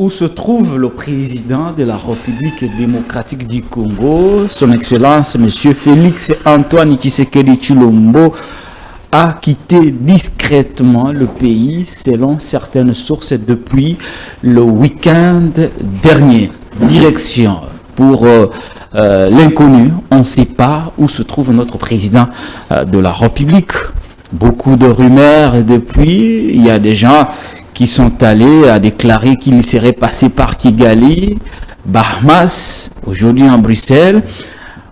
où se trouve le président de la République démocratique du Congo, son Excellence M. Félix Antoine Tshisekedi Tshilombo, a quitté discrètement le pays selon certaines sources depuis le week-end dernier. Direction pour l'inconnu, on ne sait pas où se trouve notre président de la République. Beaucoup de rumeurs depuis, il y a des gens qui sont allés à déclarer qu'il serait passé par Kigali, Bahamas, aujourd'hui en Bruxelles.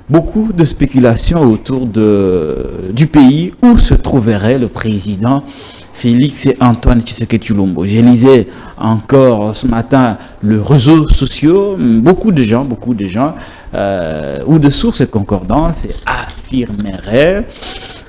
Beaucoup de spéculations autour du pays où se trouverait le président Félix Antoine Tshisekedi Tshilombo. Je lisais encore ce matin les réseaux sociaux, beaucoup de gens ou de sources concordantes affirmeraient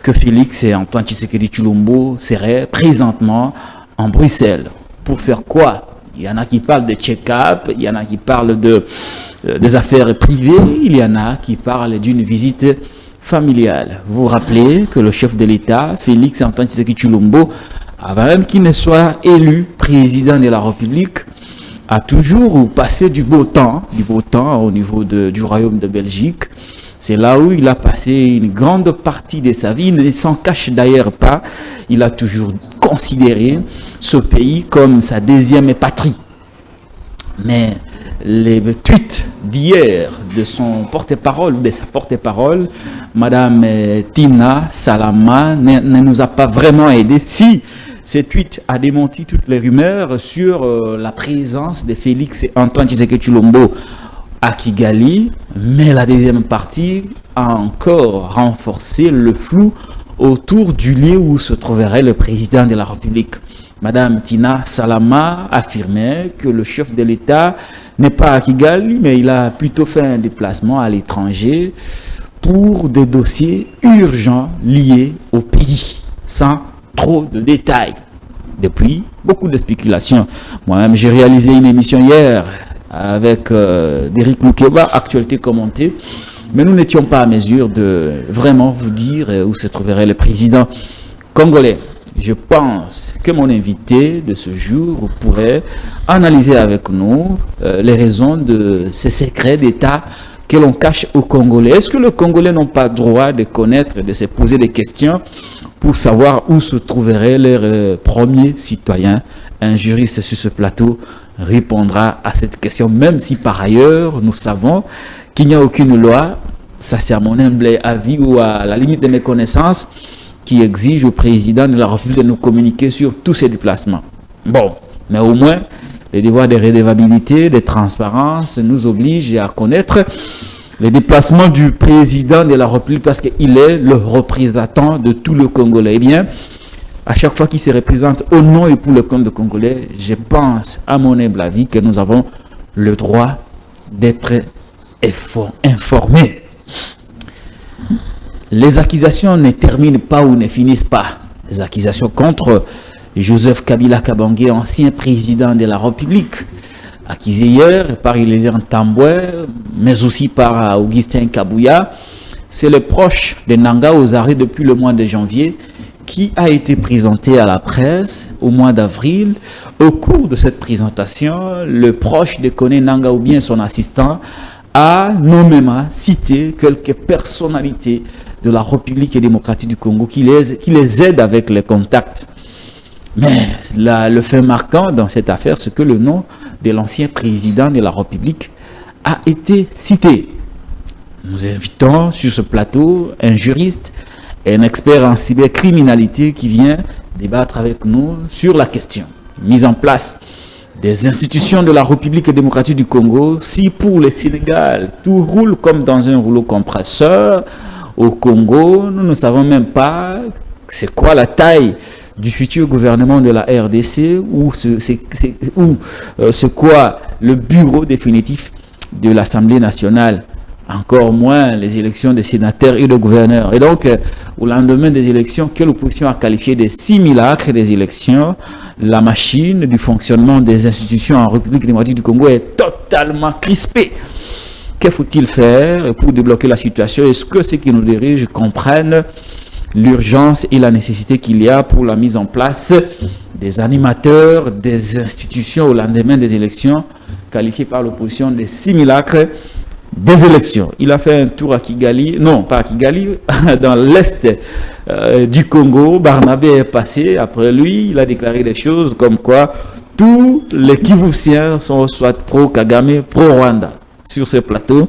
que Félix Antoine Tshisekedi Tshilombo serait présentement en Bruxelles. Pour faire quoi? Il y en a qui parlent de check-up, il y en a qui parlent des affaires privées, il y en a qui parlent d'une visite familiale. Vous vous rappelez que le chef de l'État, Félix Antoine Tshisekedi Tshilombo, avant même qu'il ne soit élu président de la République, a toujours passé du beau temps au niveau du royaume de Belgique. C'est là où il a passé une grande partie de sa vie. Il ne s'en cache d'ailleurs pas. Il a toujours considéré ce pays comme sa deuxième patrie. Mais les tweets d'hier de son porte-parole, de sa porte-parole, Madame Tina Salama, ne nous a pas vraiment aidé. Si ce tweet a démenti toutes les rumeurs sur la présence de Félix Antoine Tshisekedi Tshilombo à Kigali, mais la deuxième partie a encore renforcé le flou autour du lieu où se trouverait le président de la République. Madame Tina Salama affirmait que le chef de l'État n'est pas à Kigali, mais il a plutôt fait un déplacement à l'étranger pour des dossiers urgents liés au pays, sans trop de détails. Depuis, beaucoup de spéculations. Moi-même, j'ai réalisé une émission hier avec Derrick Loukeba, actualité commentée, mais nous n'étions pas à mesure de vraiment vous dire où se trouverait le président congolais. Je pense que mon invité de ce jour pourrait analyser avec nous les raisons de ces secrets d'État que l'on cache aux Congolais. Est-ce que les Congolais n'ont pas droit de connaître, de se poser des questions pour savoir où se trouveraient leurs premiers citoyens? Un juriste sur ce plateau répondra à cette question, même si par ailleurs nous savons qu'il n'y a aucune loi, ça c'est à mon humble avis ou à la limite de mes connaissances, qui exige au président de la République de nous communiquer sur tous ses déplacements. Bon, mais au moins, les devoirs de redevabilité, de transparence nous obligent à connaître les déplacements du président de la République parce qu'il est le représentant de tout le Congolais. Eh bien, à chaque fois qu'il se représente au nom et pour le compte de Congolais, je pense, à mon humble avis, que nous avons le droit d'être informés. Les accusations ne terminent pas ou ne finissent pas. Les accusations contre Joseph Kabila Kabange, ancien président de la République, accusé hier par Hilaire Tambwe, mais aussi par Augustin Kabouya, c'est le proche de Nanga Ozare depuis le mois de janvier qui a été présenté à la presse au mois d'avril. Au cours de cette présentation, le proche de Kone Nanga ou bien son assistant a nommément cité quelques personnalités de la République démocratique du Congo qui les aident avec les contacts. Mais le fait marquant dans cette affaire, c'est que le nom de l'ancien président de la République a été cité. Nous invitons sur ce plateau un juriste et un expert en cybercriminalité qui vient débattre avec nous sur la question. Mise en place des institutions de la République démocratique du Congo, si pour le Sénégal, tout roule comme dans un rouleau compresseur, au Congo, nous ne savons même pas c'est quoi la taille du futur gouvernement de la RDC ou c'est quoi le bureau définitif de l'Assemblée nationale, encore moins les élections des sénateurs et de gouverneurs. Et donc, au lendemain des élections, que l'opposition a qualifié de simulacre des élections, la machine du fonctionnement des institutions en République démocratique du Congo est totalement crispée. Que faut-il faire pour débloquer la situation? Est-ce que ceux qui nous dirigent comprennent l'urgence et la nécessité qu'il y a pour la mise en place des animateurs, des institutions au lendemain des élections, qualifiées par l'opposition de simulacres des élections. Il a fait un tour à Kigali, non pas à Kigali, dans l'est du Congo. Barnabé est passé après lui, il a déclaré des choses comme quoi tous les Kivusiens sont soit pro-Kagame, pro-Rwanda. Sur ce plateau,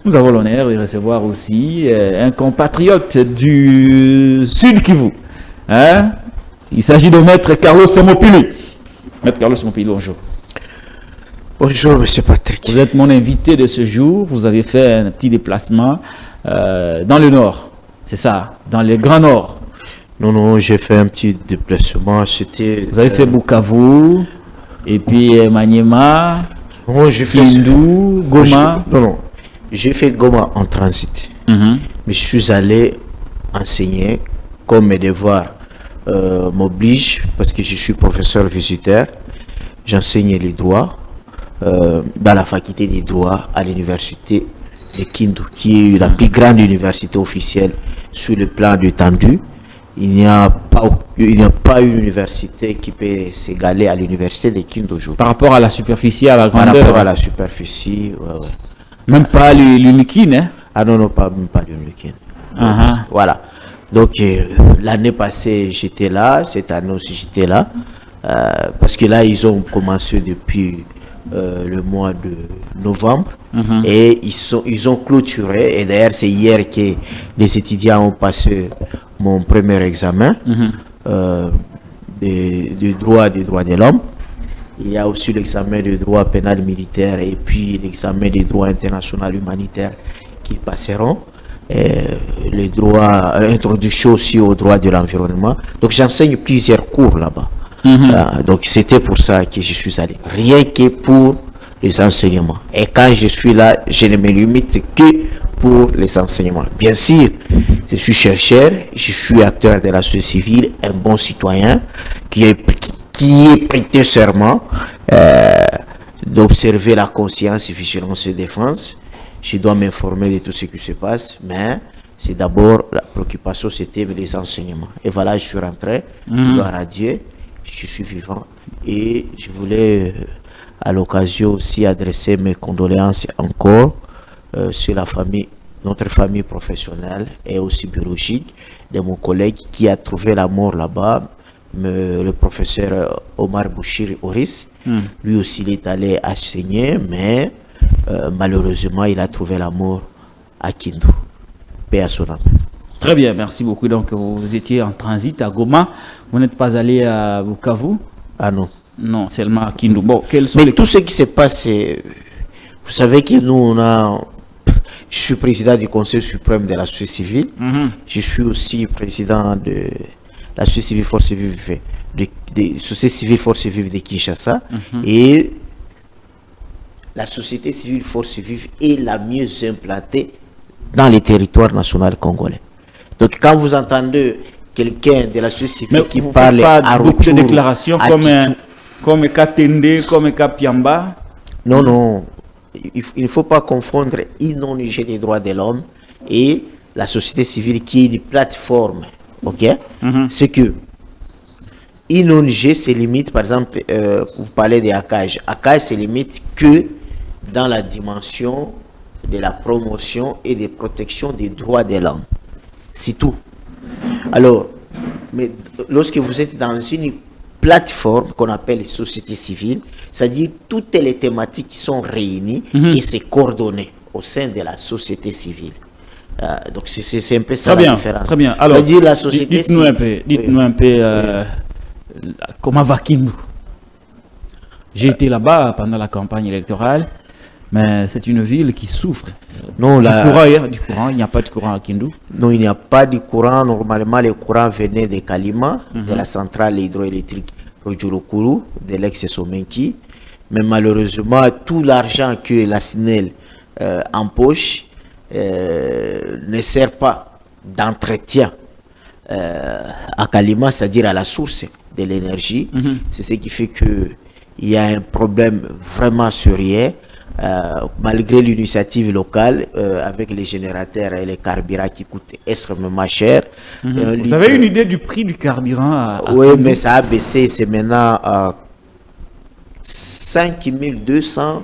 nous avons l'honneur de recevoir aussi un compatriote du Sud Kivu. Hein? Il s'agit de Maître Carlos Mopili. Maître Carlos Mopili, bonjour. Bonjour, monsieur Patrick. Vous êtes mon invité de ce jour. Vous avez fait un petit déplacement dans le Nord. C'est ça, dans le Grand Nord. Non, j'ai fait un petit déplacement. Vous avez fait Bukavu, et puis Maniema, Kindu, Goma. Non. J'ai fait Goma en transit. Mais je suis allé enseigner comme mes devoirs m'obligent, parce que je suis professeur visiteur. J'enseigne les droits dans la faculté des droits à l'université de Kindu, qui est la plus grande université officielle sur le plan d'étendue. Il n'y a pas une université qui peut s'égaler à l'université de Kindu aujourd'hui. Par rapport à la superficie, à la grandeur. Par rapport à la superficie, ouais. Même pas l'Unikin, hein? Ah non, même pas l'Unikin. Voilà. Donc, l'année passée, j'étais là. Cette année aussi, j'étais là. Parce que là, ils ont commencé depuis le mois de novembre. Et ils ont clôturé. Et d'ailleurs, c'est hier que les étudiants ont passé mon premier examen de droit de l'homme. Il y a aussi l'examen de droit pénal militaire et puis l'examen de droit international humanitaire qu'ils passeront. Les droits, introduction aussi au droit de l'environnement. Donc j'enseigne plusieurs cours là-bas. Donc c'était pour ça que je suis allé. Rien que pour les enseignements. Et quand je suis là, je ne me limite que pour les enseignements. Bien sûr, je suis chercheur, je suis acteur de la société civile, un bon citoyen qui est prêté serment d'observer la conscience, vigilance et défense. Je dois m'informer de tout ce qui se passe, mais c'est d'abord la préoccupation, c'était les enseignements. Et voilà, je suis rentré, gloire à Dieu, je suis vivant. Et je voulais à l'occasion aussi adresser mes condoléances encore sur la famille, notre famille professionnelle et aussi biologique de mon collègue qui a trouvé la mort là-bas, le professeur Omar Bouchir Oris. Lui aussi, il est allé enseigner, mais malheureusement, il a trouvé la mort à Kindu. Paix à son âme. Très bien, merci beaucoup. Donc, vous étiez en transit à Goma. Vous n'êtes pas allé à Bukavu? Ah non. Non, seulement à Kindu. Bon, mais tout ce qui se passe, vous savez que nous, je suis président du Conseil suprême de la société civile. Je suis aussi président de la société civile force vive de société civile force vive de Kinshasa. Et la société civile force vive est la mieux implantée dans les territoires nationaux congolais. Donc quand vous entendez quelqu'un de la société civile qui parle à retour de déclaration comme Katende, comme Kapiamba. Non, il ne faut pas confondre INONG des droits de l'homme et la société civile qui est une plateforme. Ok? C'est que INONG se limite, par exemple, vous parlez de ACAJ. ACAJ se limite que dans la dimension de la promotion et de protection des droits de l'homme. C'est tout. Alors, mais lorsque vous êtes dans une plateforme qu'on appelle société civile, c'est-à-dire toutes les thématiques qui sont réunies et c'est coordonné au sein de la société civile. Donc c'est un peu ça la différence. Très bien. Alors, dire la société civile. Dites-nous un peu comment va Kindu. J'ai été là-bas pendant la campagne électorale, mais c'est une ville qui souffre. Non, du courant, il n'y a pas de courant à Kindu. Non, il n'y a pas de courant. Normalement, le courant venait de Kalima, de la centrale hydroélectrique Rojolokuru, de l'ex-Somenki. Mais malheureusement, tout l'argent que la SNEL empoche ne sert pas d'entretien à Kalima, c'est-à-dire à la source de l'énergie. C'est ce qui fait qu'il y a un problème vraiment sérieux malgré l'initiative locale, avec les générateurs et les carburants qui coûtent extrêmement cher. Vous avez une idée du prix du carburant Oui, mais ça a baissé, c'est maintenant à 5200,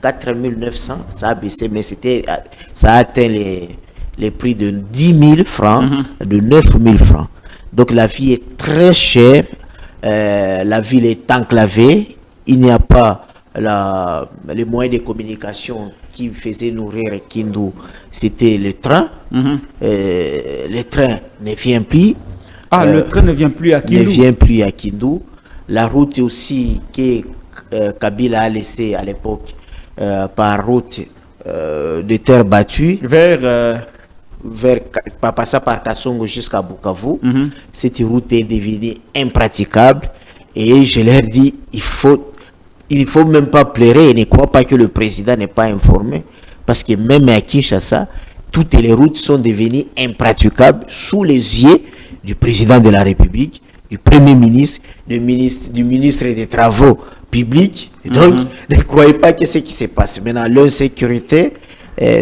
4900, ça a baissé, mais ça a atteint les prix de 10 000 francs, de 9 000 francs. Donc la vie est très chère, la ville est enclavée, il n'y a pas les moyens de communication qui faisaient nourrir Kindu, c'était le train. Le train ne vient plus. Le train ne vient plus à Kindu. Ne vient plus à Kindu. La route aussi que Kabila a laissée à l'époque par route de terre battue vers passant par Kassongo jusqu'à Bukavu. Cette route est devenue impraticable et je leur dis il ne faut même pas pleurer et ne crois pas que le président n'est pas informé, parce que même à Kinshasa, toutes les routes sont devenues impraticables sous les yeux du président de la République, du Premier ministre, du ministre des Travaux publics. Donc, ne croyez pas que c'est ce qui se passe. Maintenant, l'insécurité,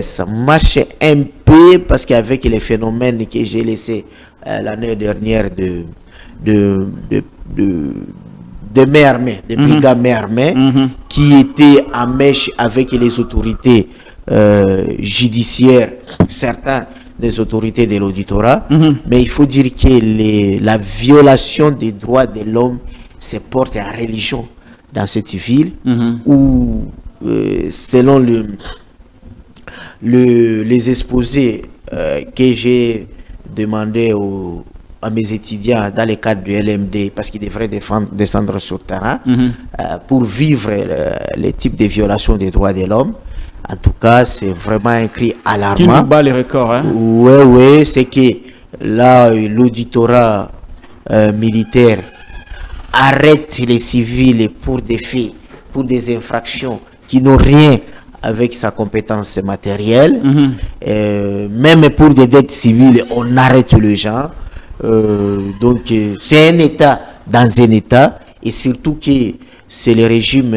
ça marche un peu, parce qu'avec les phénomènes que j'ai laissés l'année dernière de mai armé, des brigades mai armé, qui étaient en mèche avec les autorités judiciaires, certains des autorités de l'auditorat. Mais il faut dire que la violation des droits de l'homme se porte en religion dans cette ville, où selon les exposés que j'ai demandé à mes étudiants dans le cadre du LMD, parce qu'ils devraient descendre sur le terrain pour vivre les types de violations des droits de l'homme. En tout cas, c'est vraiment un cri alarmant. Qui nous bat les records, hein? Oui, c'est que là, l'auditorat militaire arrête les civils pour des faits, pour des infractions qui n'ont rien avec sa compétence matérielle. Même pour des dettes civiles, on arrête les gens. Donc c'est un État dans un État, et surtout que c'est le régime,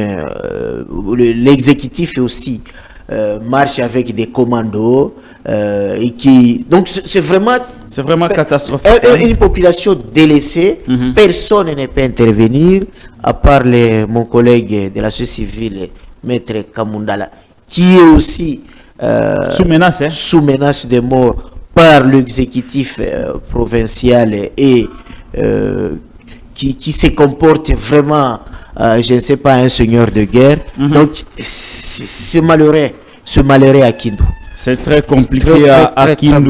l'exécutif aussi marche avec des commandos et qui, donc c'est vraiment catastrophique. Une population délaissée. Personne ne peut intervenir à part mon collègue de la société civile, Maître Kamundala, qui est aussi sous menace de mort par l'exécutif provincial et qui se comporte vraiment, je ne sais pas, un seigneur de guerre. Donc, c'est malheureux à Kindu. C'est très compliqué à Kindu.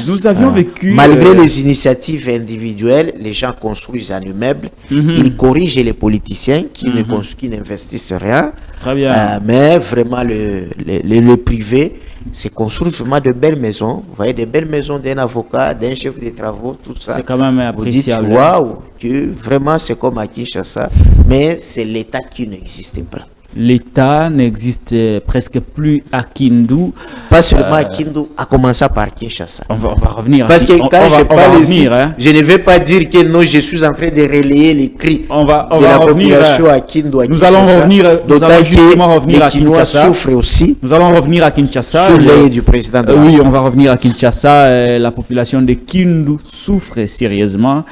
Nous avions vécu... Malgré les initiatives individuelles, les gens construisent un immeuble, ils corrigent les politiciens qui n'investissent rien. Très bien. Mais vraiment, le privé, c'est construire vraiment de belles maisons. Vous voyez, de belles maisons d'un avocat, d'un chef de travaux, tout ça. C'est quand même appréciable. Vous dites, waouh, que vraiment c'est comme à Kinshasa, mais c'est l'État qui n'existe pas. L'État n'existe presque plus à Kindu. Pas seulement à Kindu, à commencer par Kinshasa. On va revenir. Parce que quand je parle ici, je ne vais pas dire que non, je suis en train de relayer les cris de la population à Kindu, à Kinshasa. Nous allons justement revenir à Kinshasa. Souffrent aussi. Nous allons revenir à Kinshasa. Sous l'œil du président de oui, on va revenir à Kinshasa. La population de Kindu souffre sérieusement.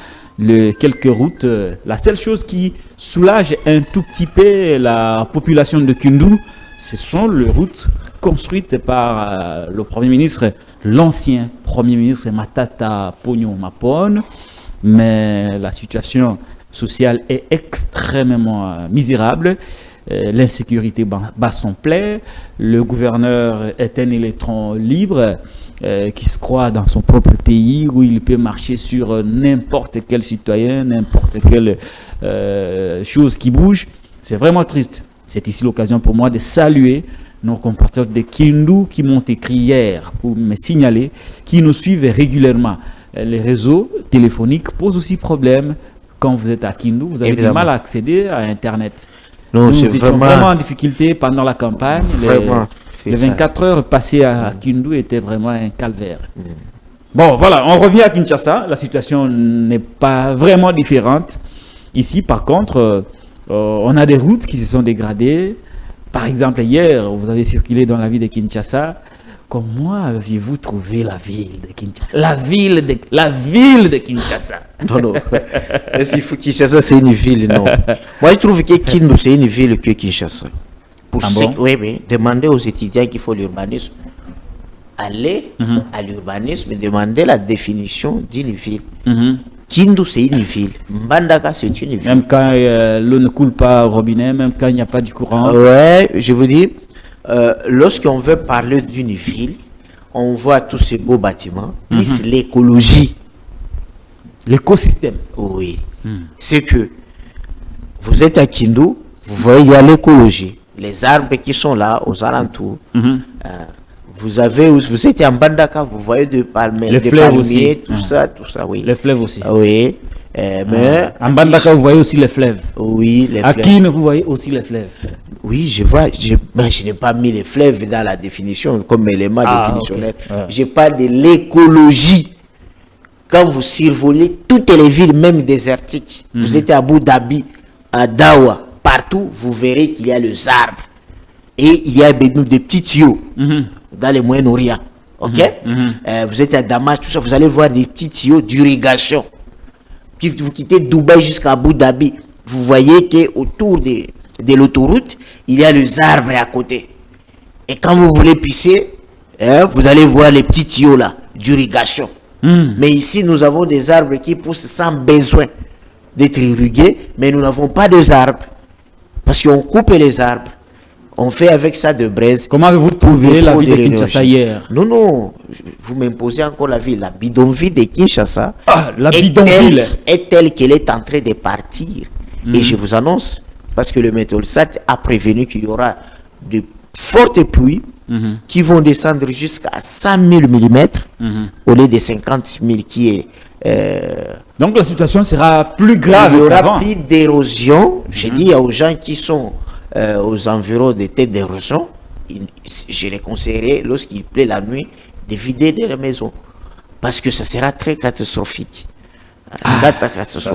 Quelques routes, la seule chose qui soulage un tout petit peu la population de Kindu, ce sont les routes construites par le Premier ministre, l'ancien Premier ministre Matata Ponyo Mapone. Mais la situation sociale est extrêmement misérable. L'insécurité bat son plein. Le gouverneur est un électron libre qui se croit dans son propre pays, où il peut marcher sur n'importe quel citoyen, n'importe quelle chose qui bouge. C'est vraiment triste. C'est ici l'occasion pour moi de saluer nos compatriotes de Kindu qui m'ont écrit hier pour me signaler, qui nous suivent régulièrement. Les réseaux téléphoniques posent aussi problème. Quand vous êtes à Kindu, vous avez du mal à accéder à Internet. Non, nous étions vraiment en difficulté pendant la campagne. Les 24 heures passées à Kindu étaient vraiment un calvaire. Bon, voilà, on revient à Kinshasa. La situation n'est pas vraiment différente. Ici, par contre, on a des routes qui se sont dégradées. Par exemple, hier, vous avez circulé dans la ville de Kinshasa. Comment aviez-vous trouvé la ville de Kinshasa? La ville de Kinshasa. Non, non. Est-ce qu'il faut Kinshasa, c'est une ville? Non. Moi, je trouve que Kindu, c'est une ville que Kinshasa. Oui, oui. Demandez aux étudiants qu'il faut l'urbanisme. Allez à l'urbanisme, demandez la définition d'une ville. Kindu, c'est une ville. Mbandaka, c'est une ville. Même quand l'eau ne coule pas au robinet, même quand il n'y a pas du courant. Ouais, je vous dis, lorsqu'on veut parler d'une ville, on voit tous ces beaux bâtiments, plus l'écologie. L'écosystème. Oui. C'est que vous êtes à Kindu, vous voyez, il y a l'écologie. Les arbres qui sont là, aux alentours. Vous êtes en Bandaka, vous voyez des palmiers, les fleuves aussi. Tout ça, oui. Les fleuves aussi. Oui. Mais en Bandaka, vous voyez aussi les fleuves. Oui, les fleuves. À Kin, vous voyez aussi les fleuves. Oui, je vois. Je n'ai pas mis les fleuves dans la définition comme élément définitionnel. Okay. Je parle de l'écologie. Quand vous survolez toutes les villes, même désertiques, vous êtes à Abu Dhabi, à Dawa, partout, vous verrez qu'il y a les arbres. Et il y a des petits tuyaux dans les Moyen-Orient. Ok? Vous êtes à Damas, tout ça, vous allez voir des petits tuyaux d'irrigation. Puis vous quittez Dubaï jusqu'à Abu Dhabi, vous voyez qu'autour de l'autoroute, il y a les arbres à côté. Et quand vous voulez pisser, vous allez voir les petits tuyaux là, d'irrigation. Mais ici, nous avons des arbres qui poussent sans besoin d'être irrigués, mais nous n'avons pas de arbres. Parce qu'on coupe les arbres. On fait avec ça de braise. Comment avez-vous trouvé la ville de Kinshasa hier? Non, non, vous m'imposez encore la ville. La bidonville de Kinshasa la bidonville est telle qu'elle est en train de partir. Et je vous annonce, parce que le Météosat a prévenu qu'il y aura de fortes pluies qui vont descendre jusqu'à 100 000 mm au lieu de 50 000 qui est... Donc la situation sera plus grave. Il y aura plus d'érosion. J'ai dit aux gens qui sont aux environs des têtes d'érosion, je les conseillerais, lorsqu'il plaît la nuit, de vider leur maison. Parce que ça sera très catastrophique.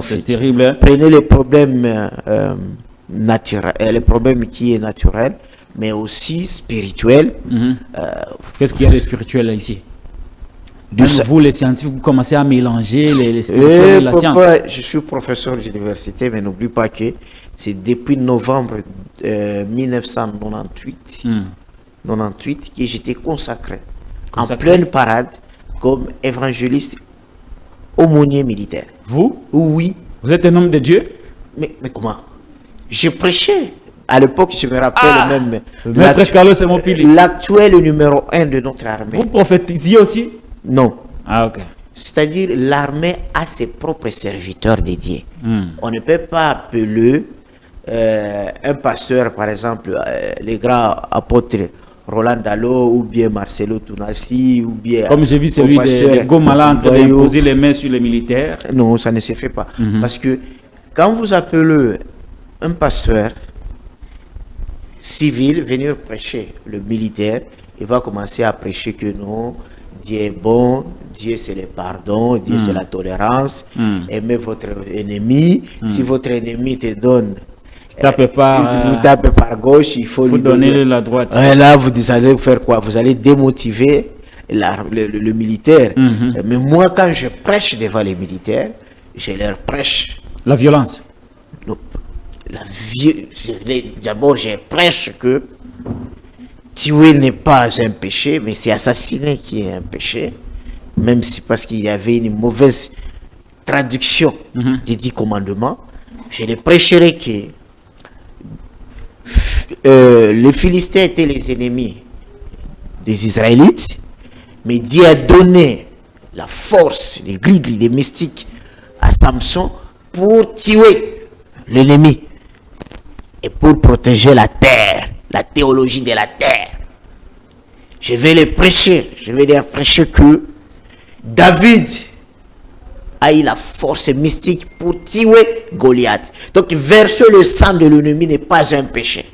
C'est terrible. Hein? Prenez les problèmes naturels, les problèmes qui est naturel, mais aussi spirituel. Qu'est-ce qu'il y a de spirituel là, ici? Vous, les scientifiques, vous commencez à mélanger les spirituels et la science. Je suis professeur d'université, mais n'oublie pas que c'est depuis novembre 1998 que j'étais consacré en pleine parade comme évangéliste aumônier militaire. Vous? Oui. Vous êtes un homme de Dieu? Mais comment? Je prêchais. À l'époque, je me rappelle même. Maître Carlos Semopili. L'actuel numéro 1 de notre armée. Vous prophétisiez aussi? Non. Ah, ok. C'est-à-dire, l'armée a ses propres serviteurs dédiés. On ne peut pas appeler un pasteur, par exemple, les grands apôtres Roland Dallot, ou bien Marcelo Tounassi, ou bien... Comme j'ai vu celui de Gomala en train d'imposer les mains sur les militaires. Non, ça ne se fait pas. Parce que quand vous appelez un pasteur civil venir prêcher le militaire, il va commencer à prêcher que non, Dieu est bon, Dieu c'est le pardon, Dieu c'est la tolérance, aimez votre ennemi, si votre ennemi te donne... Tapez vous tapez par gauche, il faut lui donner la droite. Là, vous allez faire quoi? Vous allez démotiver le militaire. Mais moi, quand je prêche devant les militaires, je leur prêche. La violence. D'abord, je prêche que tuer n'est pas un péché, mais c'est assassiner qui est un péché. Même si parce qu'il y avait une mauvaise traduction des 10 commandements, je les prêcherai que les Philistins étaient les ennemis des Israélites, mais Dieu a donné la force, les gris-gris, des mystiques à Samson pour tuer l'ennemi et pour protéger la terre, la théologie de la terre. Je vais les prêcher, je vais leur prêcher que David a eu la force mystique pour tuer Goliath. Donc verser le sang de l'ennemi n'est pas un péché.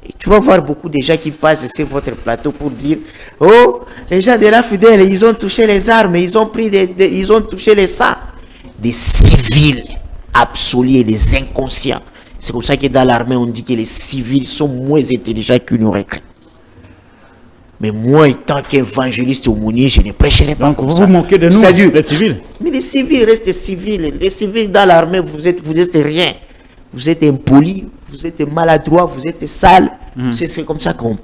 Et tu vas voir beaucoup de gens qui passent sur votre plateau pour dire: oh, les gens de la fidèle, ils ont touché les armes, ils ont pris ils ont touché les sangs. Des civils absolus et des inconscients C'est comme ça que dans l'armée, on dit que les civils sont moins intelligents que nous recrues. Mais moi, en tant qu'évangéliste aumônier, je ne prêcherai pas. Donc comme vous ça. vous moquez de nous, les civils. Mais les civils restent civils. Les civils dans l'armée, vous êtes rien. Vous êtes impoli, vous êtes maladroit, vous êtes sale. C'est comme ça qu'on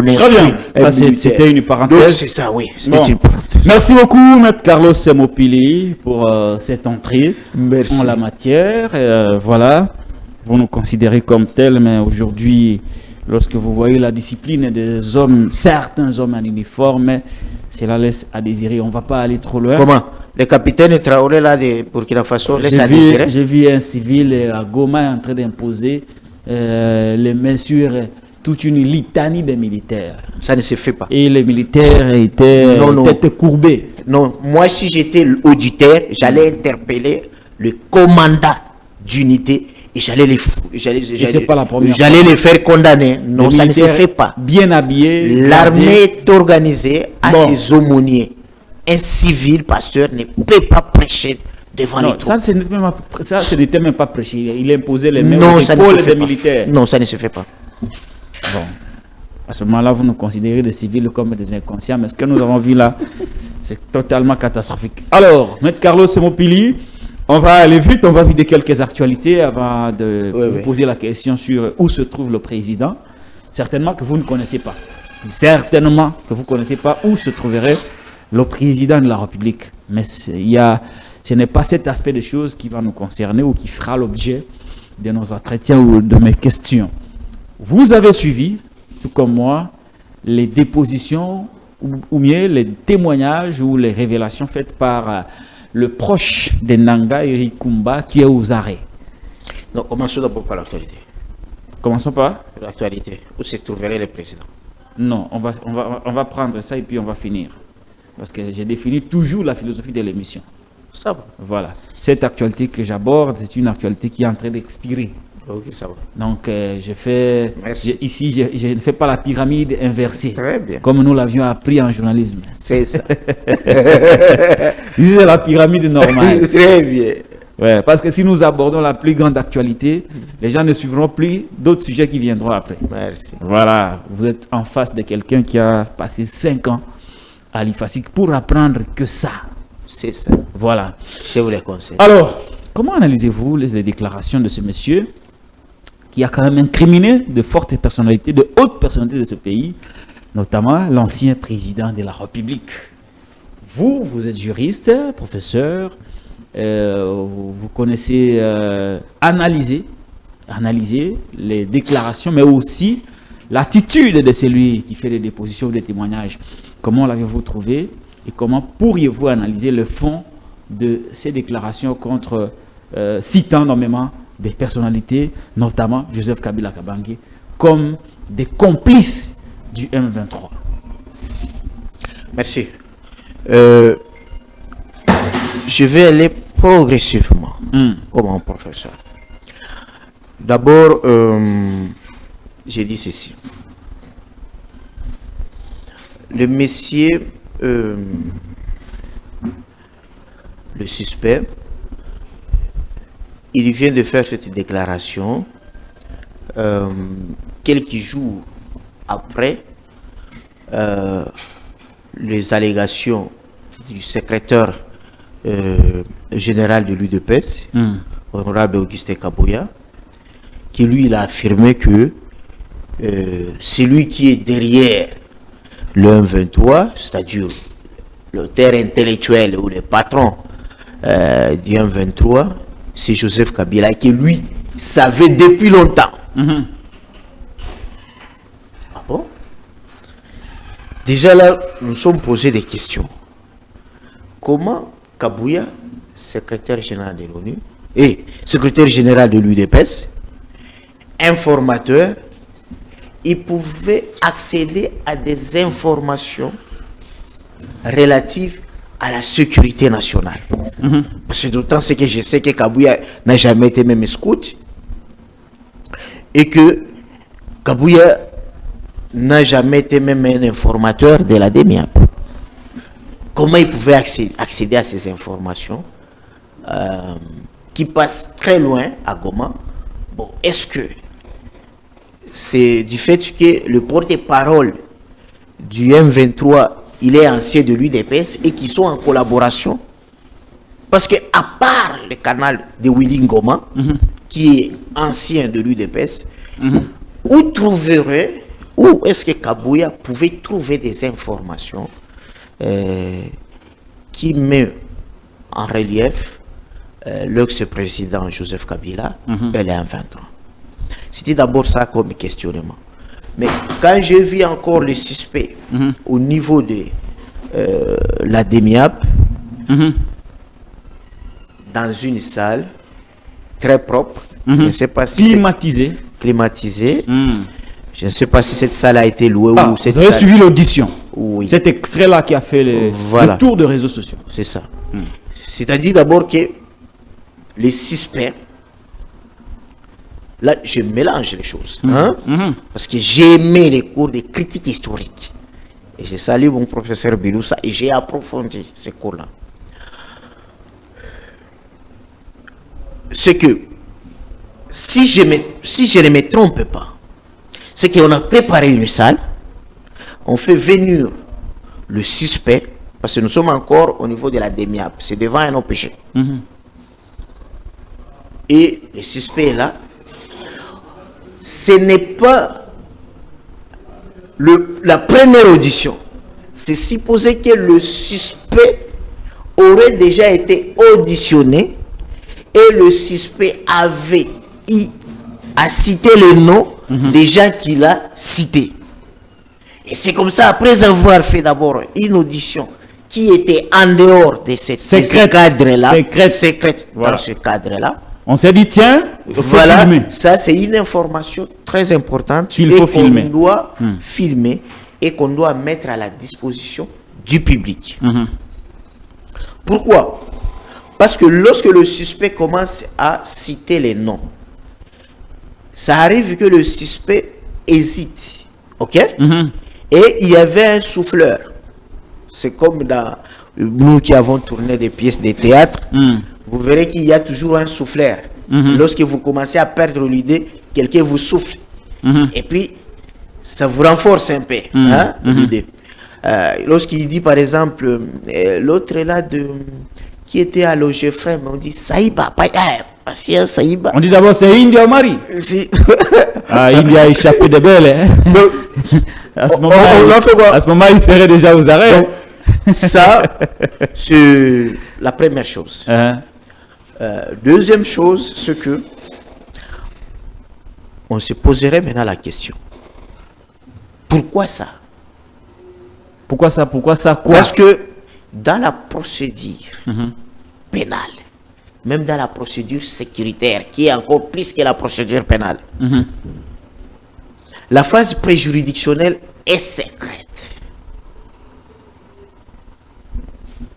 instruit. Ça, c'était une parenthèse. C'est ça, oui. Bon. Une parenthèse. Merci beaucoup, Maître Carlos Semopili, pour cette entrée Merci. en la matière. Voilà, vous nous considérez comme tel, mais aujourd'hui, lorsque vous voyez la discipline des hommes, certains hommes en uniforme, cela laisse à désirer. On ne va pas aller trop loin. Comment? Le capitaine Traoré là de Burkina Faso laisse à désirer. J'ai vu un civil à Goma en train d'imposer les mains sur toute une litanie des militaires. Ça ne se fait pas. Et les militaires étaient tête courbée. Non, moi si j'étais auditeur, j'allais interpeller le commandant d'unité et j'allais les j'allais les faire condamner. Non, ça ne se fait pas. Bien habillé. L'armée est organisée à ses aumôniers. Un civil pasteur ne peut pas prêcher devant les troupes. Ça, ce n'était même pas prêché. Il imposait les mains aux épaules des militaires. Non, ça ne se fait pas. Bon. À ce moment-là, vous nous considérez des civils comme des inconscients, mais ce que nous avons vu là, c'est totalement catastrophique. Alors, Maître Carlos Semopili, on va aller vite, on va vider quelques actualités avant de vous poser la question sur où se trouve le président. Certainement que vous ne connaissez pas. Certainement que vous ne connaissez pas où se trouverait le président de la République. Mais ce n'est pas cet aspect des choses qui va nous concerner ou qui fera l'objet de nos entretiens ou de mes questions. Vous avez suivi, tout comme moi, les dépositions ou mieux les témoignages ou les révélations faites par le proche de Nanga, Eric Kumba, qui est aux arrêts. Non, commençons d'abord par l'actualité. Commençons par l'actualité. Où se trouverait le président? Non, on va prendre ça et puis on va finir. Parce que j'ai défini toujours la philosophie de l'émission. Ça va. Voilà. Cette actualité que j'aborde, c'est une actualité qui est en train d'expirer. Ok, ça va. Donc, ici, je ne fais pas la pyramide inversée. Très bien. Comme nous l'avions appris en journalisme. C'est ça. Ici, c'est la pyramide normale. Très bien. Ouais, parce que si nous abordons la plus grande actualité, les gens ne suivront plus d'autres sujets qui viendront après. Merci. Voilà. Vous êtes en face de quelqu'un qui a passé 5 ans à l'IFASIC pour apprendre que ça. C'est ça. Voilà. Je vous les conseille. Alors, comment analysez-vous les déclarations de ce monsieur qui a quand même incriminé de fortes personnalités, de hautes personnalités de ce pays, notamment l'ancien président de la République? Vous êtes juriste, professeur, vous connaissez analyser les déclarations, mais aussi l'attitude de celui qui fait des dépositions ou des témoignages. Comment l'avez-vous trouvé et comment pourriez-vous analyser le fond de ces déclarations contre, citant nommément des personnalités, notamment Joseph Kabila Kabange, comme des complices du M23? Merci. Je vais aller progressivement, comme un professeur. D'abord, j'ai dit ceci. Le monsieur, le suspect, il vient de faire cette déclaration quelques jours après les allégations du secrétaire général de l'UDPS, honorable Augustin Kabouya, qui lui il a affirmé que celui qui est derrière le M23, c'est-à-dire l'auteur intellectuel ou le patron du M23, c'est Joseph Kabila, qui lui savait depuis longtemps. Ah bon? Déjà là, nous sommes posés des questions. Comment Kabouya, secrétaire général de l'ONU, et secrétaire général de l'UDPS, informateur, il pouvait accéder à des informations relatives à la sécurité nationale. Parce que d'autant c'est que je sais que Kabouya n'a jamais été même scout et que Kabouya n'a jamais été même un informateur de la DEMIAP. Comment il pouvait accéder à ces informations? qui passe très loin à Goma. Bon, est-ce que c'est du fait que le porte-parole du M23, il est ancien de l'UDPS et qu'ils sont en collaboration? Parce que à part le canal de Willy Ngoma, qui est ancien de l'UDPS, où est-ce que Kabouya pouvait trouver des informations qui met en relief l'ex-président Joseph Kabila et les M23? C'était d'abord ça comme questionnement. Mais quand j'ai vu encore les suspects au niveau de la DEMIAP, dans une salle très propre, je ne sais pas si climatisée. Je ne sais pas si cette salle a été louée ou cette vous avez salle... suivi l'audition. Oui. Cet extrait-là qui a fait le tour des réseaux sociaux. C'est ça. C'est-à-dire d'abord que les suspects, là, je mélange les choses. Parce que j'ai aimé les cours de critique historique. Et j'ai salué mon professeur Biloussa et j'ai approfondi ces cours-là. C'est que, si je ne me trompe pas, c'est qu'on a préparé une salle, on fait venir le suspect, parce que nous sommes encore au niveau de la DEMIAP, c'est devant un OPG. Et le suspect est là. Ce n'est pas la première audition. C'est supposé que le suspect aurait déjà été auditionné et le suspect avait à citer le nom des gens qu'il a cités. Et c'est comme ça, après avoir fait d'abord une audition qui était en dehors de ce cadre-là, secrète dans ce cadre-là, on s'est dit, tiens, il faut filmer. Ça c'est une information très importante qu'on doit filmer et qu'on doit mettre à la disposition du public. Pourquoi? Parce que lorsque le suspect commence à citer les noms, ça arrive que le suspect hésite. OK? Et il y avait un souffleur. C'est comme dans nous qui avons tourné des pièces de théâtre. Vous verrez qu'il y a toujours un souffleur. Lorsque vous commencez à perdre l'idée, quelqu'un vous souffle. Et puis, ça vous renforce un peu l'idée. Lorsqu'il dit, par exemple, l'autre là qui était à Logefrem, on dit Saïba, patient Saïba. On dit d'abord c'est India Mari. India a échappé de belle. À ce moment, il serait déjà aux arrêts. Donc, ça, c'est la première chose. Deuxième chose, c'est que on se poserait maintenant la question. Pourquoi ça? Pourquoi ça? Pourquoi ça? Quoi? Parce que dans la procédure pénale, même dans la procédure sécuritaire, qui est encore plus que la procédure pénale, la phase préjuridictionnelle est secrète.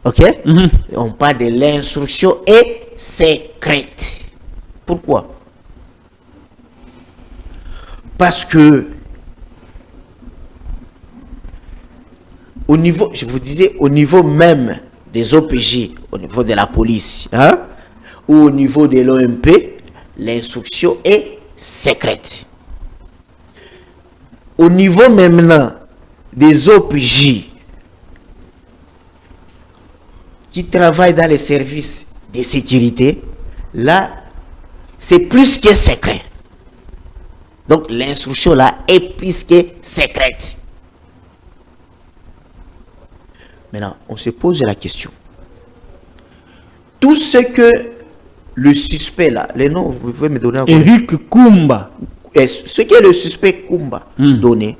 Ok? On parle de l'instruction est secrète. Pourquoi? Parce que au niveau, je vous disais, au niveau même des OPJ, au niveau de la police, ou au niveau de l'OMP, l'instruction est secrète. Au niveau maintenant des OPJ qui travaillent dans les services de sécurité, là, c'est plus que secret. Donc l'instruction là est plus que secrète. Maintenant, on se pose la question. Tout ce que le suspect là, les noms, vous pouvez me donner un Eric Kumba. Ce que le suspect Kumba donné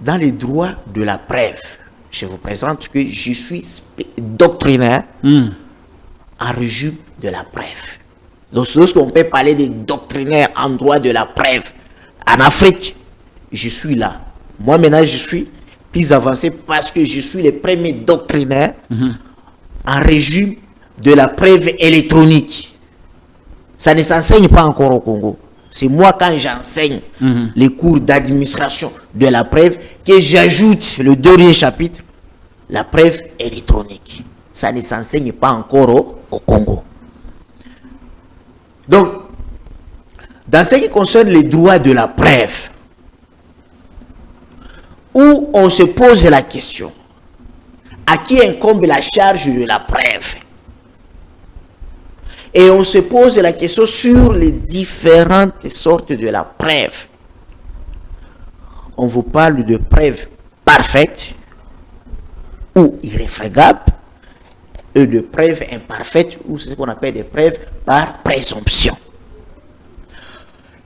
dans les droits de la preuve, je vous présente que je suis doctrinaire en régime de la preuve. Donc, lorsqu'on peut parler de doctrinaire en droit de la preuve en Afrique, je suis là. Moi, maintenant, je suis plus avancé parce que je suis le premier doctrinaire en régime de la preuve électronique. Ça ne s'enseigne pas encore au Congo. C'est moi, quand j'enseigne les cours d'administration de la preuve, que j'ajoute le dernier chapitre, la preuve électronique. Ça ne s'enseigne pas encore au Congo. Donc, dans ce qui concerne les droits de la preuve, où on se pose la question, à qui incombe la charge de la preuve? Et on se pose la question sur les différentes sortes de la preuve. On vous parle de preuve parfaite ou irréfragable et de preuve imparfaite ou ce qu'on appelle des preuves par présomption.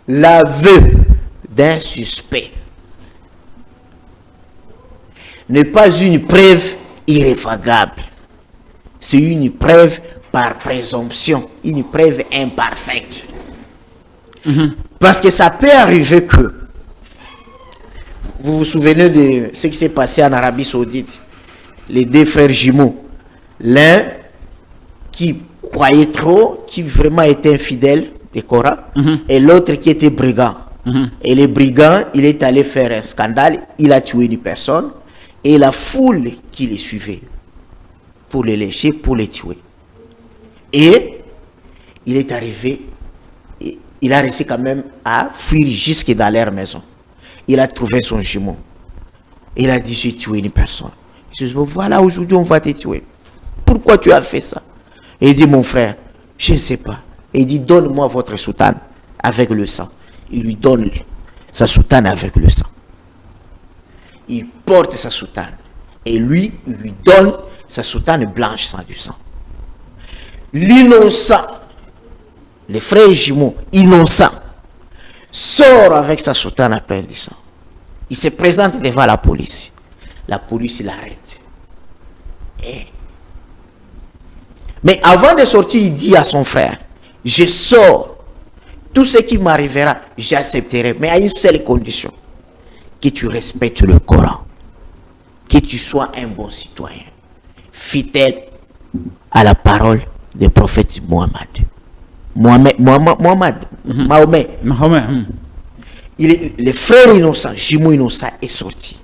L'aveu d'un suspect n'est pas une preuve irréfragable. C'est une preuve par présomption, une preuve imparfaite. Parce que ça peut arriver que, vous vous souvenez de ce qui s'est passé en Arabie Saoudite, les deux frères jumeaux, l'un qui croyait trop, qui vraiment était infidèle des Coran, et l'autre qui était brigand. Et le brigand, il est allé faire un scandale, il a tué une personne, et la foule qui les suivait pour les lécher, pour les tuer. Et il est arrivé, il a réussi quand même à fuir jusque dans leur maison. Il a trouvé son jumeau. Il a dit, j'ai tué une personne. Je dis, voilà, aujourd'hui on va te tuer. Pourquoi tu as fait ça? Et il dit, mon frère, je ne sais pas. Et il dit, donne-moi votre soutane avec le sang. Il lui donne sa soutane avec le sang. Il porte sa soutane. Et lui, il lui donne sa soutane blanche sans du sang. L'innocent, les frères jumeaux, innocent, sort avec sa soutane pleine de sang. Il se présente devant la police. La police l'arrête. Mais avant de sortir, il dit à son frère, je sors, tout ce qui m'arrivera, j'accepterai, mais à une seule condition, que tu respectes le Coran, que tu sois un bon citoyen, fidèle à la parole du prophète Mahomet. Le frère innocent, jumeau innocent, est sorti.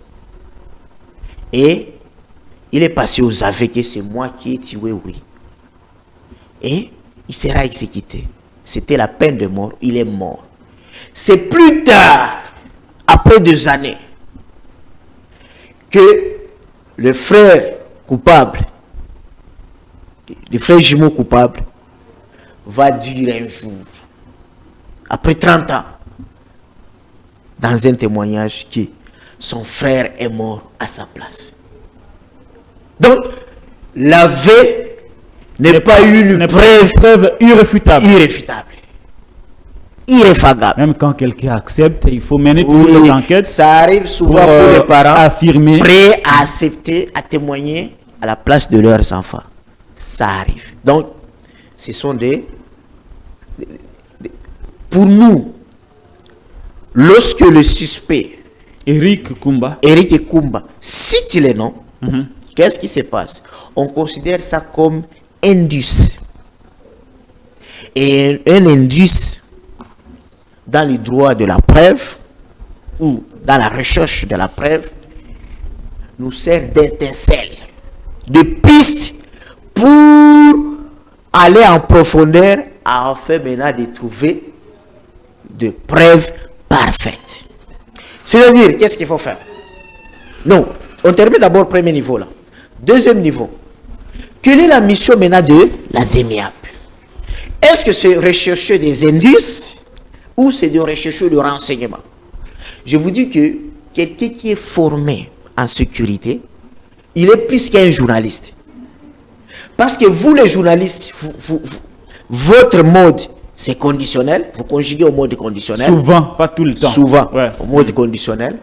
Et il est passé aux aveux que c'est moi qui ai tué, oui. Et il sera exécuté. C'était la peine de mort, il est mort. C'est plus tard, après 2 années, que le frère coupable, le frère jumeau coupable, va dire un jour, après 30 ans, dans un témoignage, que son frère est mort à sa place. Donc, l'aveu n'est pas une preuve irréfutable. Irréfragable. Même quand quelqu'un accepte, il faut mener toute l'enquête. Ça arrive souvent pour les parents affirmer, prêts à accepter, à témoigner à la place de leurs enfants. Ça arrive. Donc, ce sont pour nous, lorsque le suspect Eric Kumba cite les noms, qu'est-ce qui se passe? On considère ça comme indice. Et un indice, dans les droits de la preuve, ou dans la recherche de la preuve, nous sert d'étincelle, de piste pour aller en profondeur afin maintenant de trouver de preuves parfaites. C'est-à-dire, qu'est-ce qu'il faut faire? Non, on termine d'abord le premier niveau là. Deuxième niveau, quelle est la mission maintenant de la DEMIAP? Est-ce que c'est rechercher des indices ou c'est de rechercher le renseignement? Je vous dis que quelqu'un qui est formé en sécurité, il est plus qu'un journaliste. Parce que vous les journalistes, votre mode c'est conditionnel, vous conjuguez au mode conditionnel. Souvent, pas tout le temps. Souvent, au mode conditionnel.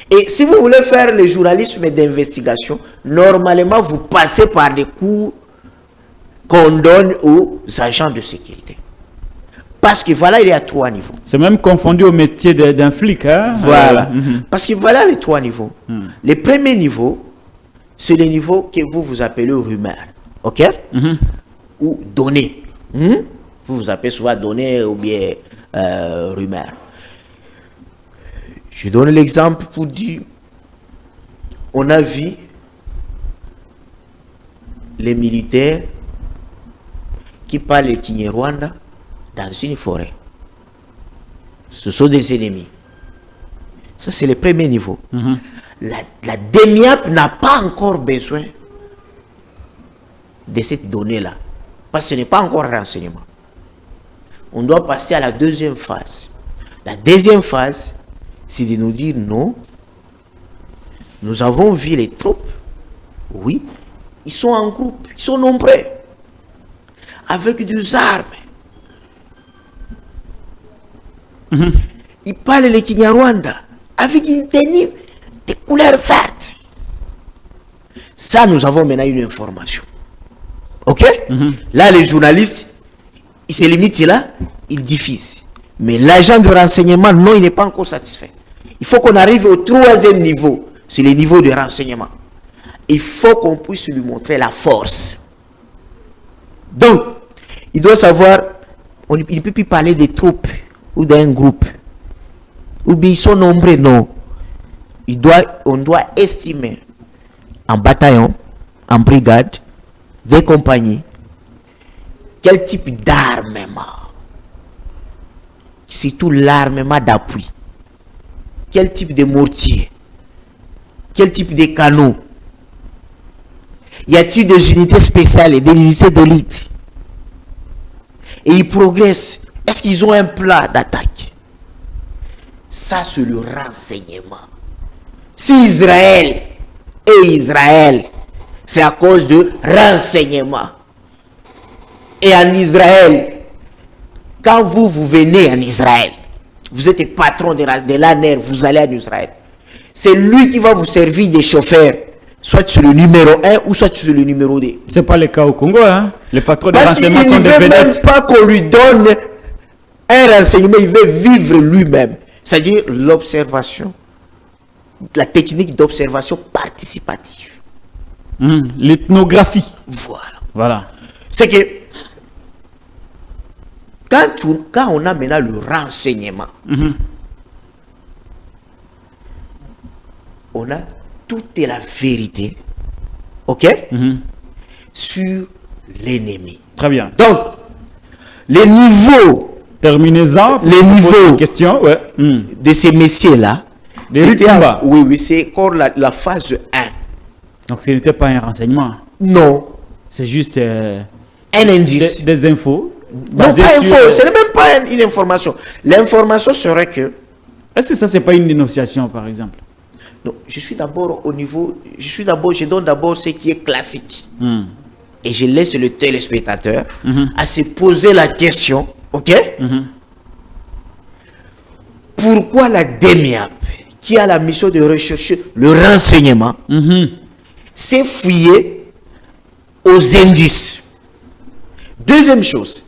Et si vous voulez faire le journalisme d'investigation, normalement vous passez par des cours qu'on donne aux agents de sécurité. Parce que voilà, il y a 3 niveaux. C'est même confondu au métier d'un flic. Hein? Voilà. Parce que voilà les 3 niveaux. Le premier niveau, c'est le niveau que vous appelez rumeur. OK? Ou données. Vous appelez souvent données ou bien rumeur. Je donne l'exemple pour dire, on a vu les militaires qui parlent le Kinyarwanda dans une forêt. Ce sont des ennemis. Ça, c'est le premier niveau. La DEMIAP n'a pas encore besoin de cette donnée-là. Parce que ce n'est pas encore un renseignement. On doit passer à la deuxième phase. La deuxième phase, c'est de nous dire non. Nous avons vu les troupes. Oui, ils sont en groupe, ils sont nombreux. Avec des armes. Ils parlent le Kinyarwanda avec une tenue de couleur verte. Ça, nous avons maintenant une information. Ok? Là, les journalistes, ils se limitent là, ils diffusent. Mais l'agent de renseignement, non, il n'est pas encore satisfait. Il faut qu'on arrive au troisième niveau. C'est le niveau de renseignement. Il faut qu'on puisse lui montrer la force. Donc, il doit savoir, il ne peut plus parler des troupes ou d'un groupe. Ou bien ils sont nombreux, non. On doit estimer en bataillon, en brigade, des compagnies, quel type d'armement. Surtout l'armement d'appui. Quel type de mortier. Quel type de canons. Y a-t-il des unités spéciales et des unités d'élite? Et ils progressent. Est-ce qu'ils ont un plan d'attaque? Ça, c'est le renseignement. Si Israël est Israël, c'est à cause de renseignement. Et en Israël, quand vous venez en Israël, vous êtes patron de l'ANER, vous allez en Israël. C'est lui qui va vous servir des chauffeurs, soit sur le numéro 1 ou soit sur le numéro 2. Ce n'est pas le cas au Congo, hein? Les patrons de Parce qu'il renseignement sont ne des veut même vedettes. pas qu'on lui donne un renseignement, il veut vivre lui-même. C'est-à-dire l'observation, la technique d'observation participative. L'ethnographie. Voilà. C'est que quand on a maintenant le renseignement, on a toute la vérité, ok, sur l'ennemi. Très bien. Donc, les niveaux, terminez-en. les niveaux question, ouais. de ces messieurs-là, oui, c'est encore la phase 1. Donc ce n'était pas un renseignement. Non. C'est juste un indice. Des infos. Non, pas info, ce n'est même pas une information. L'information serait que... Est-ce que ça, c'est pas une dénonciation, par exemple? Non, je suis d'abord au niveau... Je donne d'abord ce qui est classique. Et je laisse le téléspectateur à se poser la question, ok? Pourquoi la DEMIAP, qui a la mission de rechercher le renseignement, s'est fouillé aux indices? Deuxième chose,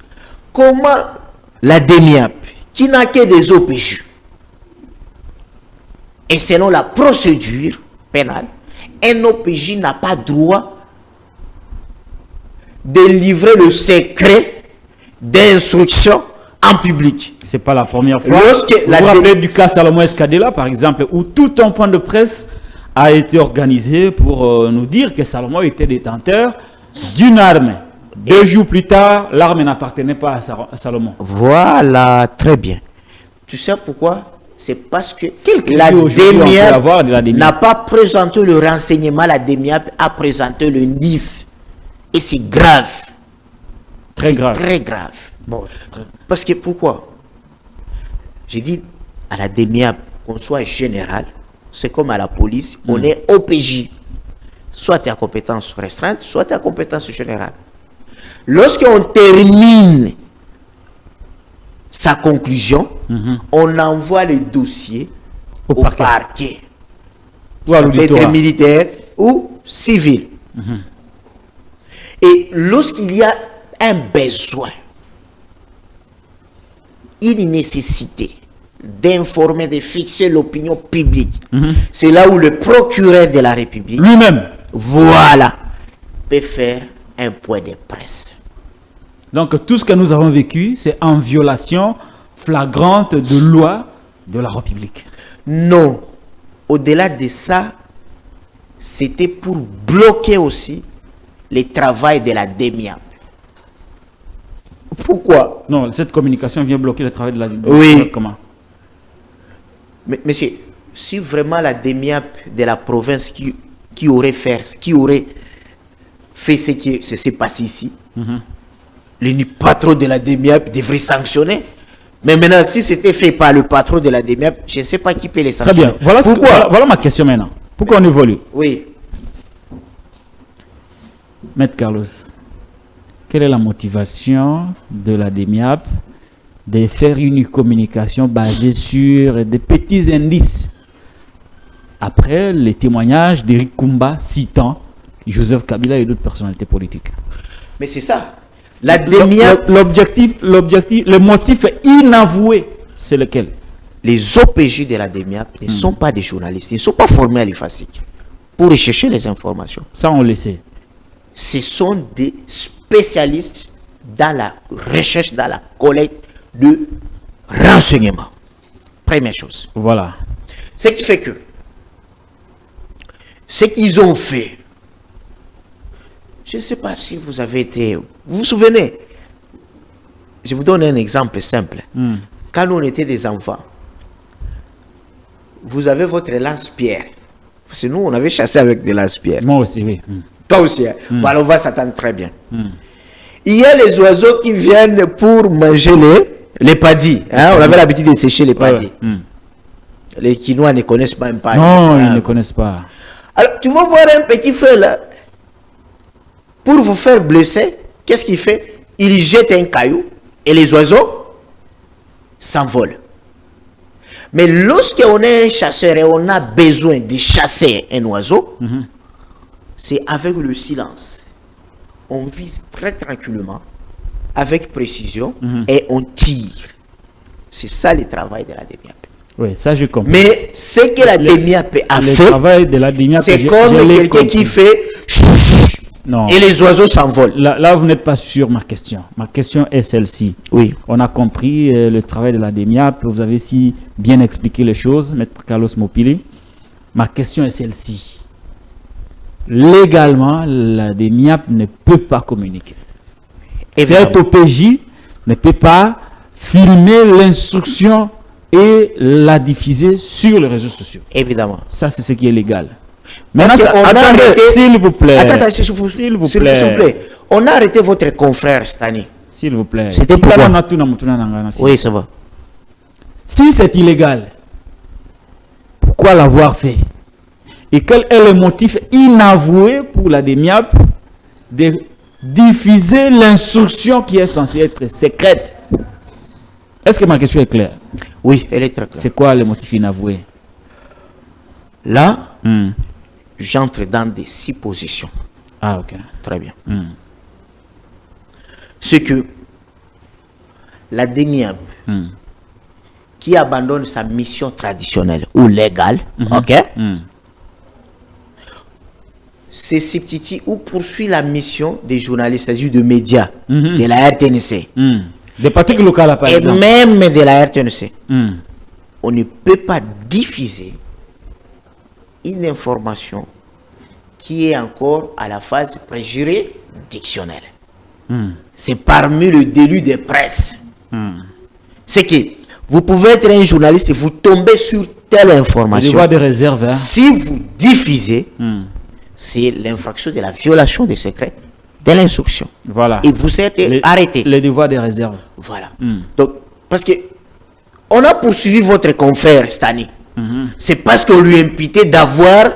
comment la DEMIAP, qui n'a que des OPJ, et selon la procédure pénale, un OPJ n'a pas droit de livrer le secret d'instruction en public. C'est pas la première fois. Lorsque vous vous rappelez du cas Salomon Escadela, par exemple, où tout un point de presse a été organisé pour nous dire que Salomon était détenteur d'une arme. 2 jours plus tard, l'arme n'appartenait pas à Salomon. Voilà, très bien. Tu sais pourquoi? C'est parce que la DEMIAP n'a pas présenté le renseignement, la DEMIAP a présenté l'indice. Et c'est grave. Très grave. Très grave. Bon. Parce que pourquoi? J'ai dit à la DEMIAP, qu'on soit général, c'est comme à la police, on est OPJ. Soit tu as compétence restreinte, soit tu as compétence générale. Lorsqu'on termine sa conclusion, on envoie le dossier au parquet. Ou à ça peut être militaire ou civil. Et lorsqu'il y a un besoin, une nécessité d'informer, de fixer l'opinion publique, c'est là où le procureur de la République lui-même, voilà, peut faire un point de presse. Donc tout ce que nous avons vécu, c'est en violation flagrante de loi de la République. Non. Au-delà de ça, c'était pour bloquer aussi le travail de la DEMIAP. Pourquoi? Non, cette communication vient bloquer le travail de la Oui. Comment? Mais, monsieur, si vraiment la DEMIAP de la province qui aurait fait ce qui s'est passé ici, le patron de la DEMIAP devrait sanctionner. Mais maintenant, si c'était fait par le patron de la DEMIAP, je ne sais pas qui peut les sanctionner. Très bien. Voilà ma question maintenant. Pourquoi on évolue? Oui. Maître Carlos, quelle est la motivation de la DEMIAP de faire une communication basée sur des petits indices après les témoignages d'Éric Koumba citant Joseph Kabila et d'autres personnalités politiques? Mais c'est ça. La DEMIAP... Le motif inavoué, c'est lequel? Les OPJ de la DEMIAP ne sont pas des journalistes, ils ne sont pas formés à l'IFASIC pour rechercher les informations. Ça, on le sait. Ce sont des spécialistes dans la recherche, dans la collecte de renseignements. Première chose. Voilà. Ce qui fait que ce qu'ils ont fait, je ne sais pas si vous avez été... Vous vous souvenez? Je vous donne un exemple simple. Quand on était des enfants, vous avez votre lance-pierre. Parce que nous, on avait chassé avec des lance-pierres. Moi aussi, oui. Toi aussi. Hein? Voilà, on va s'attendre très bien. Il y a les oiseaux qui viennent pour manger les paddies. Hein? On avait l'habitude de sécher les paddies. Les Quinois ne connaissent même pas. Non, ils ne connaissent pas. Alors, tu vas voir un petit frère là. Pour vous faire blesser, qu'est-ce qu'il fait? Il jette un caillou et les oiseaux s'envolent. Mais lorsqu'on est un chasseur et on a besoin de chasser un oiseau, c'est avec le silence. On vise très tranquillement, avec précision, et on tire. C'est ça le travail de la DEMIAP. Oui, ça je comprends. Mais ce que la DEMIAP a fait, c'est comme quelqu'un qui fait... Non. Et les oiseaux s'envolent. Là, vous n'êtes pas sur ma question. Ma question est celle-ci. Oui. On a compris le travail de la DEMIAP. Vous avez si bien expliqué les choses, Maître Carlos Mopili. Ma question est celle-ci. Légalement, la DEMIAP ne peut pas communiquer. Cette OPJ ne peut pas filmer l'instruction et la diffuser sur les réseaux sociaux. Évidemment. Ça, c'est ce qui est légal. Maintenant, attendez, s'il vous plaît. Attends, s'il vous plaît. On a arrêté votre confrère cette année. S'il vous plaît. C'était pourquoi? Oui, ça va. Si c'est illégal, pourquoi l'avoir fait? Et quel est le motif inavoué pour la DEMIAP de diffuser l'instruction qui est censée être secrète? Est-ce que ma question est claire? Oui, elle est très claire. C'est quoi le motif inavoué? Là, j'entre dans des suppositions. Ah, ok. Très bien. C'est que la DEMIAP, qui abandonne sa mission traditionnelle ou légale, se substitue ou poursuit la mission des journalistes, c'est-à-dire de médias, de la RTNC. Des pratiques locales, par exemple. Et même de la RTNC. On ne peut pas diffuser une information qui est encore à la phase préjuridictionnelle. C'est parmi le délit de presse. C'est que vous pouvez être un journaliste et vous tombez sur telle information. Il y a des réserves. Hein? Si vous diffusez, c'est l'infraction de la violation des secrets de l'instruction. Voilà. Et vous êtes arrêté. Les devoirs des réserves. Voilà. Donc, parce que on a poursuivi votre confrère cette année. C'est parce qu'on lui imputait d'avoir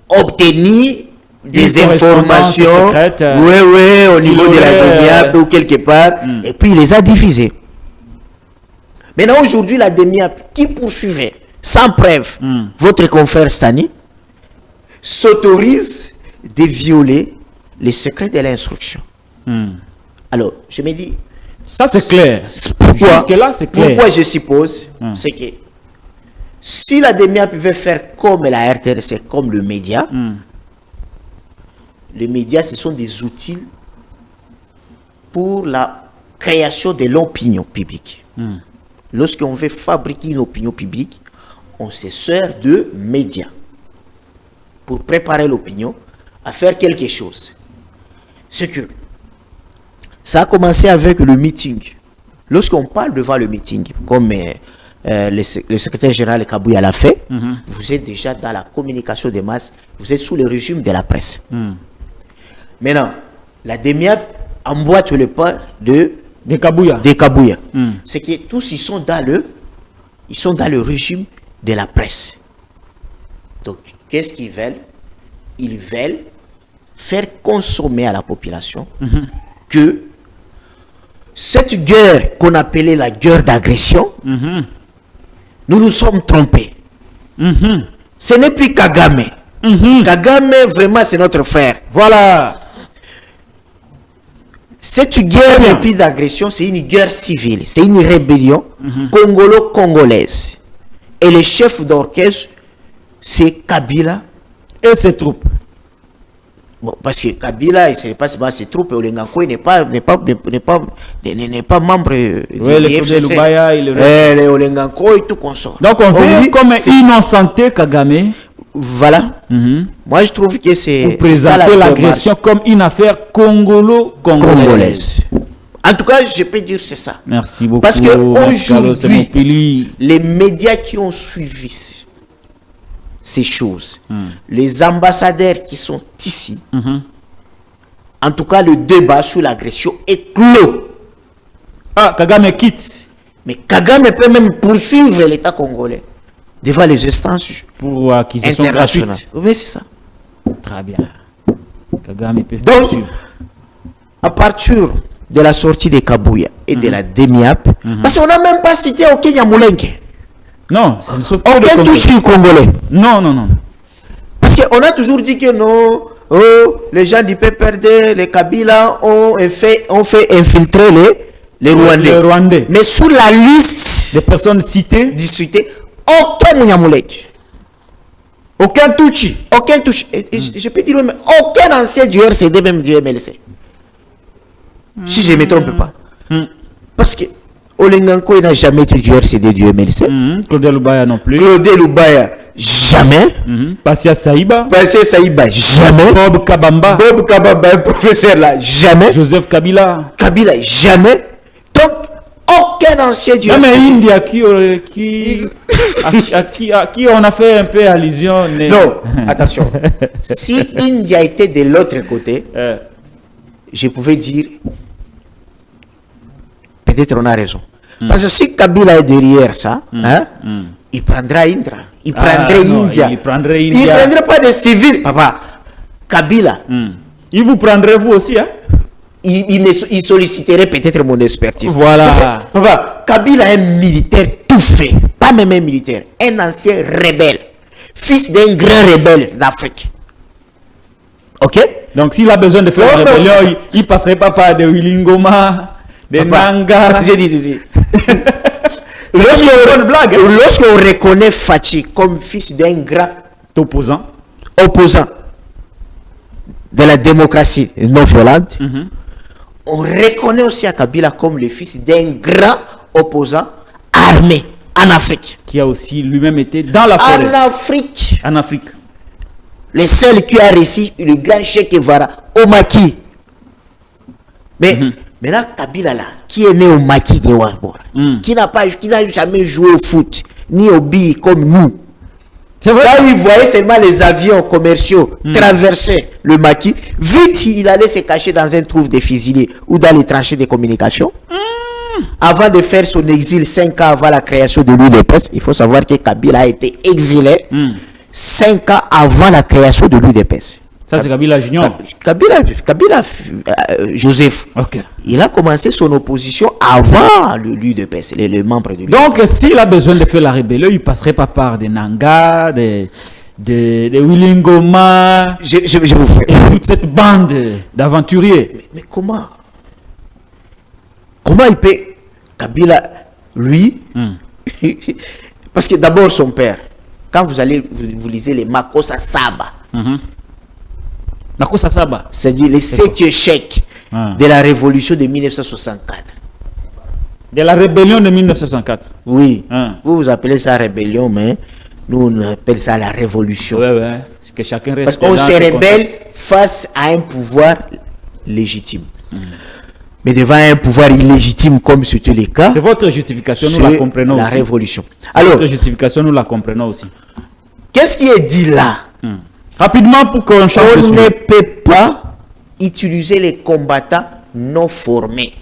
obtenu des informations au niveau de la DEMIAP ou quelque part, et puis il les a diffusées. Maintenant, aujourd'hui, la DEMIAP qui poursuivait sans preuve votre confrère cette année s'autorise de violer les secrets de l'instruction. Alors, je me dis... Ça, c'est clair. Jusque-là, c'est clair. Pourquoi je suppose, c'est que si la DEMIAP pouvait faire comme la RTNC, comme le média, les médias, ce sont des outils pour la création de l'opinion publique. Lorsqu'on veut fabriquer une opinion publique, on se sert de médias pour préparer l'opinion à faire quelque chose. C'est que Ça a commencé avec le meeting. Lorsqu'on parle devant le meeting, comme le secrétaire général Kabouya l'a fait, vous êtes déjà dans la communication des masses, vous êtes sous le régime de la presse. Maintenant, la DEMIAP emboîte le pas de Kabouya. C'est que tous ils sont dans le régime de la presse. Donc, qu'est-ce qu'ils veulent? Ils veulent faire consommer à la population que cette guerre qu'on appelait la guerre d'agression, nous nous sommes trompés. Ce n'est plus Kagame. Kagame, vraiment, c'est notre frère. Voilà. Cette guerre d'agression, c'est une guerre civile, c'est une rébellion congolo-congolaise. Et le chef d'orchestre, c'est Kabila et ses troupes. Bon, parce que Kabila, ce n'est pas seulement ses troupes, Olenganko n'est pas membre du FCC. Olenganko et tout consort. Donc on veut comme innocenté Kagame. Voilà. Moi je trouve que c'est présenter l'agression comme une affaire congolo-congolaise. En tout cas, je peux dire c'est ça. Merci beaucoup. Parce qu'aujourd'hui, les médias qui ont suivi ces choses, les ambassadeurs qui sont ici, en tout cas le débat sur l'agression est clos. Ah, Kagame quitte. Mais Kagame peut même poursuivre l'État congolais devant les instances pour acquisition gratuite. Oui, c'est ça. Très bien. Kagame peut poursuivre. À partir de la sortie de Kabouya et de la DEMIAP, parce qu'on n'a même pas cité aucun Yamulenke. Non, ça ne sont pas aucun touche congolais. Non, non, non. Parce qu'on a toujours dit que non, les gens du PPRD, les Kabila ont fait infiltrer les Rwandais. Mais sous la liste des personnes citées, discutées, aucun Yamulenke. Aucun Tutsi. Aucun Tutsi. Je peux dire même aucun ancien du RCD, même du MLC. Si je ne me trompe pas. Parce que Olenganko n'a jamais été du RCD, du MLC. Claude Lubaya non plus. Claude Lubaya, jamais. Passia Saïba, jamais. Bob Kabamba, un professeur là, jamais. Joseph Kabila, jamais. Donc, aucun ancien du RCD. Même India à qui on a fait un peu allusion. Non, attention. Si India était de l'autre côté, je pouvais dire, peut-être on a raison. Parce que si Kabila est derrière ça, il prendra Indra. Il prendrait India. Il prendrait India. Il ne prendrait pas des civils. Papa, Kabila. Il vous prendrait vous aussi, hein? Il solliciterait peut-être mon expertise. Voilà. Papa, Kabila est un militaire tout fait. Pas même un militaire. Un ancien rebelle. Fils d'un grand rebelle d'Afrique. Ok? Donc s'il a besoin de faire une rébellion, il ne passerait pas par des Willingoma, des Nanga. J'ai dit. Lorsqu'on reconnaît Fachi comme fils d'un grand opposant de la démocratie non violente, on reconnaît aussi à Kabila comme le fils d'un grand opposant armé en Afrique. Qui a aussi lui-même été dans la forêt. En Afrique. Le seul qui a réussi le grand Che Guevara au maquis. Mais maintenant, Kabila là, qui est né au maquis de Ouattara, qui n'a jamais joué au foot, ni au billes comme nous. C'est vrai. Là où il voyait seulement les avions commerciaux traverser le maquis, vite il allait se cacher dans un trou de fusiliers ou dans les tranchées de communication. Avant de faire son exil 5 ans avant la création de l'UDPS, il faut savoir que Kabila a été exilé 5 ans avant la création de l'UDPS. Ça, c'est Kabila Junior. Kabila Joseph. Okay. Il a commencé son opposition avant l'UDPS, les membres de l'UDPS. Donc, s'il a besoin de faire la rébellion, il ne passerait pas par des Nanga, des Willingoma, je vous fais. Et toute cette bande d'aventuriers. Mais comment il peut, Kabila, lui, parce que d'abord son père, quand vous lisez les Makossa Saba, Makossa Saba, c'est-à-dire les 7 échecs de la révolution de 1964. De la rébellion de 1964. Oui. Vous appelez ça rébellion, mais nous on appelle ça la révolution. Oui. Que chacun reste. Parce qu'on se rébelle face à un pouvoir légitime. mais devant un pouvoir illégitime comme c'était le cas. C'est votre justification, nous la comprenons la aussi. révolution. Alors, votre justification, nous la comprenons aussi. Qu'est-ce qui est dit là? Rapidement pour qu'on change On de sujet. ne peut pas utiliser les combattants non formés.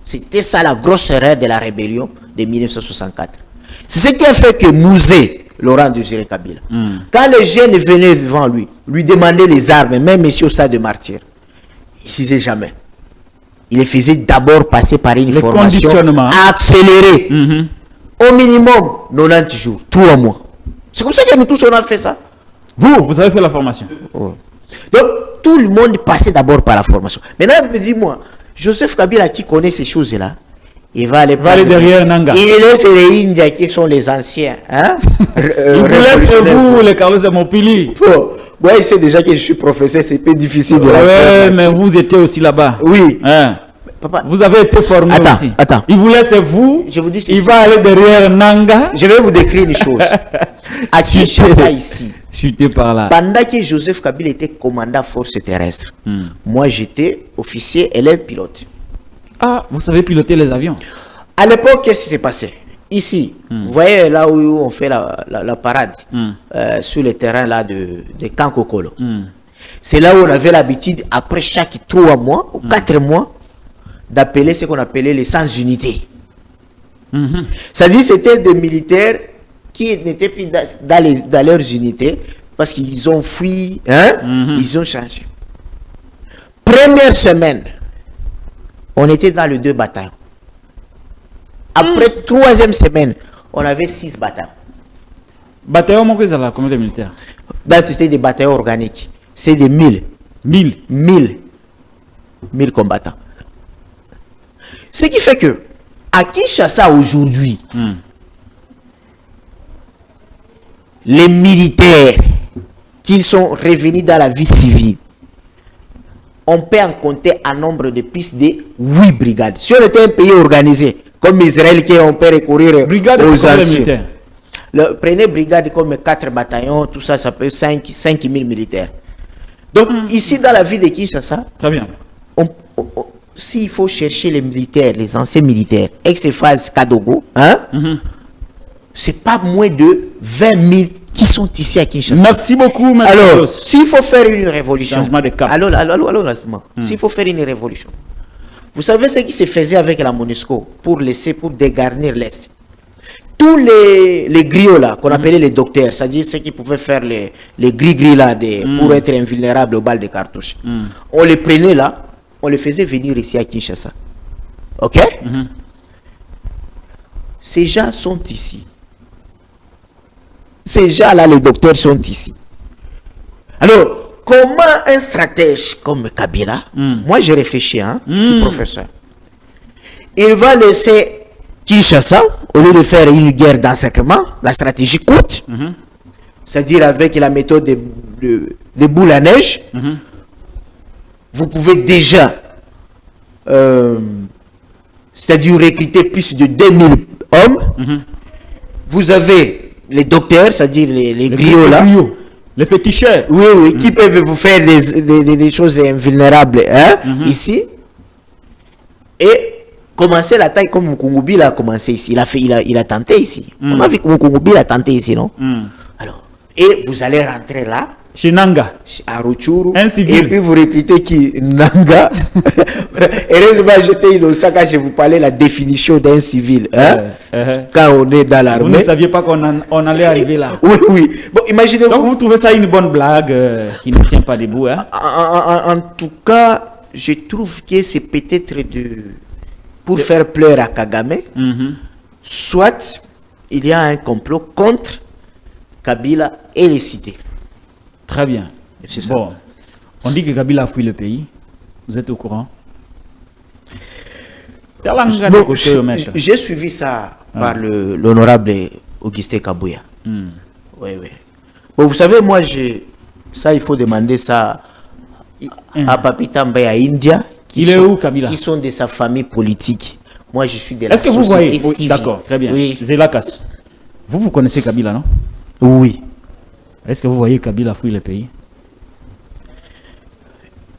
C'était ça la grosse erreur de la rébellion de 1964. C'est ce qui a fait que Mouzé, Laurent Désiré Kabila, quand les jeunes venaient devant lui demandaient les armes, même ici au stade de martyr, il ne faisait jamais. Il les faisait d'abord passer par une formation accélérée. Au minimum 90 jours, 3 mois. C'est comme ça que nous tous on a fait ça. Vous avez fait la formation. Oh. Donc, tout le monde passait d'abord par la formation. Maintenant, dis-moi, Joseph Kabila qui connaît ces choses-là, il va aller derrière Nanga. Il laisse les Indiens qui sont les anciens. Hein? Il vous laisse vous, les Carlos Mopili. Moi, il sait déjà que je suis professeur, c'est peu difficile de ouais, mais vous étiez aussi là-bas. Oui. Hein? Papa, vous avez été formé aussi. Attends. Il vous laisse vous. Je vous dis il va aller derrière Nanga. Je vais vous décrire une chose. À Kinshasa ici. Par là. Pendant que Joseph Kabila était commandant force terrestre, moi j'étais officier élève pilote. Ah, vous savez piloter les avions? À l'époque, qu'est-ce qui s'est passé? Ici, vous voyez là où on fait la parade, sur le terrain là de Kankokolo. C'est là où on avait l'habitude, après chaque 3 mois ou 4 mois, d'appeler ce qu'on appelait les sans unités. C'est-à-dire c'était des militaires qui n'étaient plus dans leurs unités parce qu'ils ont fui, hein? Ils ont changé. Première semaine, on était dans les 2 bataillons. Après 3e semaine, on avait 6 bataillons. Bataillon, combien de militaires? C'était des bataillons organiques. C'est des 1000. 1000 combattants. Ce qui fait que, à Kinshasa aujourd'hui, les militaires qui sont revenus dans la vie civile, on peut en compter un nombre de plus de 8 brigades. Si on était un pays organisé, comme Israël, on peut recourir aux anciens. Prenez brigade comme 4 bataillons, tout ça, ça peut 5 000 militaires. Donc, ici, dans la ville de Kinshasa, très bien. S'il faut chercher les militaires, les anciens militaires, ex-phase Kadogo, hein, c'est pas moins de 20 000 qui sont ici à Kinshasa. Merci beaucoup, M. Alors, s'il faut faire une révolution, changement de cap. S'il faut faire une révolution, vous savez ce qui se faisait avec la MONUSCO pour dégarnir l'Est. Tous les griots là, qu'on appelait les docteurs, c'est-à-dire ceux qui pouvaient faire les gris-gris là, pour être invulnérables aux balles de cartouches, on les prenait là, on les faisait venir ici à Kinshasa. Ok? Ces gens sont ici. Ces gens-là, les docteurs, sont ici. Alors, comment un stratège comme Kabila, moi j'ai réfléchi, hein, je suis professeur, il va laisser Kinshasa, au lieu de faire une guerre d'encerclement, la stratégie courte, c'est-à-dire avec la méthode des boules à neige, vous pouvez déjà, c'est-à-dire recruter plus de 2000 hommes. Vous avez les docteurs, c'est-à-dire les griots là. Les féticheurs. Oui, qui peuvent vous faire des choses invulnérables, hein, ici. Et commencer la taille comme Mukungubi a commencé ici. Il a tenté ici. On a vu que Mukungubi a tenté ici, non? Alors, et vous allez rentrer là. Chez Nanga. À Rutshuru. Un civil. Et puis vous répétez qui Nanga. Heureusement, j'étais innocent quand je vous parlais la définition d'un civil. Hein? Quand on est dans l'armée. Vous ne saviez pas qu'on allait arriver là. Oui. Bon, imaginez-vous. Donc vous trouvez ça une bonne blague qui ne tient pas debout, hein? En tout cas, je trouve que c'est peut-être pour faire pleurer à Kagame. Soit il y a un complot contre Kabila et les cités. Très bien. Bon, on dit que Kabila a fui le pays. Vous êtes au courant? J'ai suivi ça par l'honorable Augustin Kabouya. Oui. Bon, vous savez, moi, ça, il faut demander ça à Papita Mbaye à India. Il est où, Kabila? Qui sont de sa famille politique. Moi, je suis de la société civile. Est-ce que vous voyez? D'accord, très bien. Oui. Zélakas. Vous connaissez Kabila, non? Oui. Est-ce que vous voyez Kabila fuir le pays?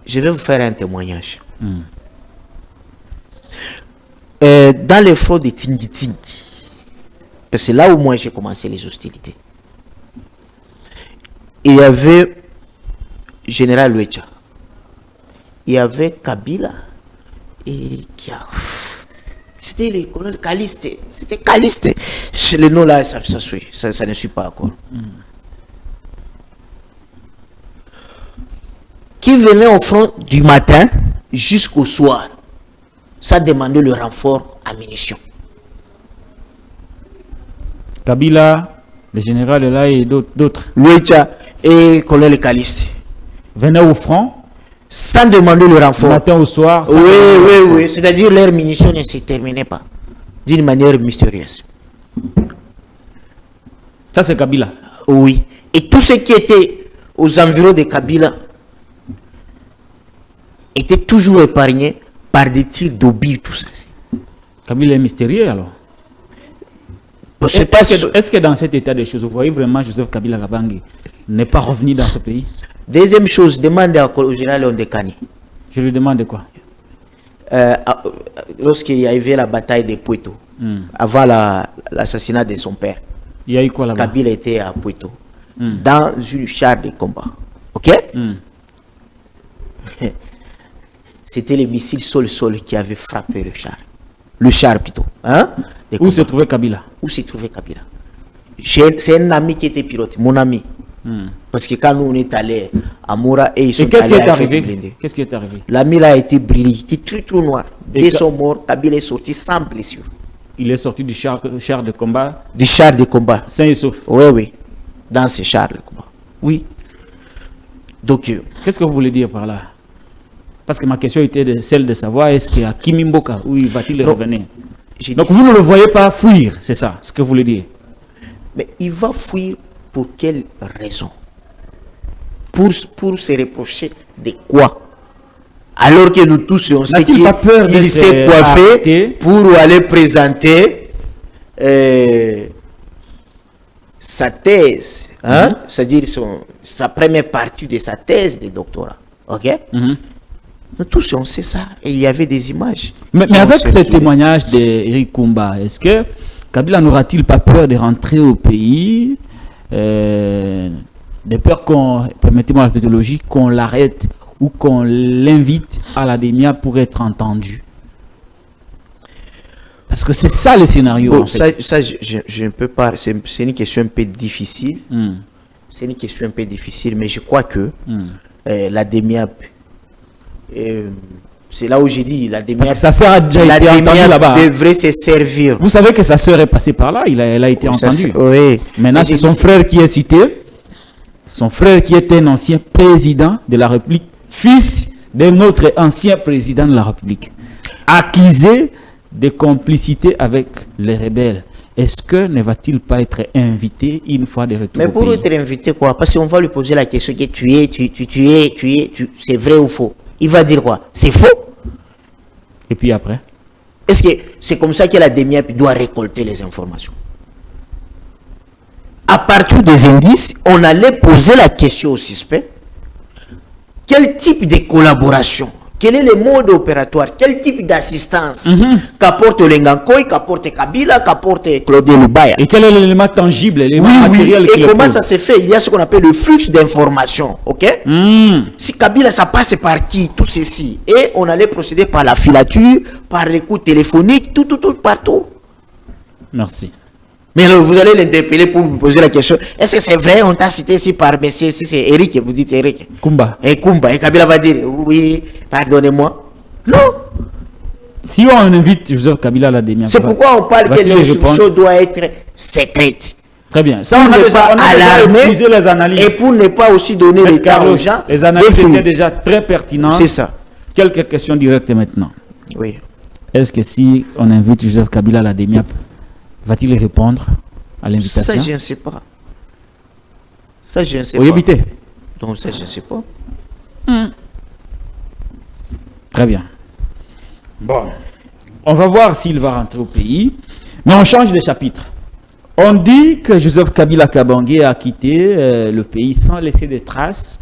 Je vais vous faire un témoignage. dans les fronts de Tingi-Tingi, parce que c'est là où moi j'ai commencé les hostilités, il y avait Général Luecha, il y avait Kabila, et c'était les colonels Caliste, c'était Caliste. Le nom là, ça ne suit pas encore. Qui venait au front du matin jusqu'au soir, ça demandait le renfort à munitions. Kabila, le général là et d'autres. Luecha et colonel Caliste venaient au front sans demander le renfort. Matin au soir. Oui. C'est-à-dire leurs munitions ne se terminaient pas d'une manière mystérieuse. Ça, c'est Kabila. Oui. Et tout ce qui était aux environs de Kabila était toujours épargné par des tirs d'obus, tout ça. Kabila est mystérieux alors. Est-ce que dans cet état de choses, vous voyez vraiment Joseph Kabila Kabange n'est pas revenu dans ce pays? Deuxième chose, demande au général Ondekani. Je lui demande quoi? Lorsqu'il y avait la bataille de Puerto, avant l'assassinat de son père, il y a eu quoi là-bas? Kabila était à Puerto, dans une char de combat. Ok? C'était les missiles sol-sol qui avaient frappé le char. Le char plutôt. Hein? Où se trouvait Kabila? Où se trouvait Kabila? C'est un ami qui était pilote, mon ami. Parce que quand nous on est allés à Moura et ils sont allés à Blindé. Qu'est-ce qui est arrivé? L'ami là a été brûlé, il était très noir. Dès son mort, Kabila est sorti sans blessure. Il est sorti du char de combat? Du char de combat. Sain et sauf? Oui. Dans ce char de combat. Oui. Donc, qu'est-ce que vous voulez dire par là? Parce que ma question était celle de savoir est-ce qu'à Kimimboka, où va-t-il revenir? Donc vous ne le voyez pas fuir, c'est ça ce que vous voulez dire? Mais il va fuir pour quelle raison? Pour se reprocher de quoi? Alors que nous tous on sait qu'il s'est coiffé pour aller présenter sa thèse, hein? C'est-à-dire sa première partie de sa thèse de doctorat. Ok? Nous tous on sait ça et il y avait des images. Mais avec ce témoignage d'Eric Kumba, est-ce que Kabila n'aura-t-il pas peur de rentrer au pays, de peur qu'on, permettez-moi la tautologie, qu'on l'arrête ou qu'on l'invite à la DEMIA pour être entendu? Parce que c'est ça le scénario. Bon, en fait. Ça je ne peux pas. C'est une question un peu difficile. C'est une question un peu difficile, mais je crois que la DEMIA, c'est là où j'ai dit la DEMIA. Parce que sa sœur a déjà été entendue là-bas. Devrait se servir. Vous savez que sa sœur est passée par là, elle a été entendue. Oui. Maintenant, c'est son frère qui est cité. Son frère qui est un ancien président de la République, fils d'un autre ancien président de la République, accusé de complicité avec les rebelles. Est-ce que ne va-t-il pas être invité une fois de retour au pays? Mais pour être invité quoi? Parce qu'on va lui poser la question que tu es, c'est vrai ou faux? Il va dire quoi? C'est faux? Et puis après? Est-ce que c'est comme ça que la DEMIA doit récolter les informations? À partir des indices, on allait poser la question au suspect. Quel type de collaboration? Quel est le mode opératoire? Quel type d'assistance qu'apporte Lengankoy, qu'apporte Kabila, qu'apporte Claude Lubaya? Et quel est l'élément tangible, l'élément matériel? Et comment ça se fait? Il y a ce qu'on appelle le flux d'informations. Ok? Si Kabila, ça passe par qui? Tout ceci. Et on allait procéder par la filature, par l'écoute téléphonique, tout, partout. Merci. Mais alors, vous allez l'interpeller pour vous poser la question. Est-ce que c'est vrai? On t'a cité ici par monsieur, si c'est Eric, vous dites Eric. Kumba. Et Kumba. Et Kabila va dire, oui, pardonnez-moi. Non. Si on invite Joseph Kabila à la DEMIA, c'est pourquoi on parle que l'instruction doit être secrète. Très bien. Ça, on a déjà utilisé les analyses. Et pour ne pas aussi donner le temps aux gens. Les analyses étaient déjà très pertinentes. C'est ça. Quelques questions directes maintenant. Oui. Est-ce que si on invite Joseph Kabila à la DEMIA, va-t-il répondre à l'invitation? Ça, je ne sais pas. Ça, je ne sais pas. Habité. Donc, ça, je ne sais pas. Très bien. Bon. On va voir s'il va rentrer au pays. Mais on change de chapitre. On dit que Joseph Kabila Kabange a quitté le pays sans laisser de traces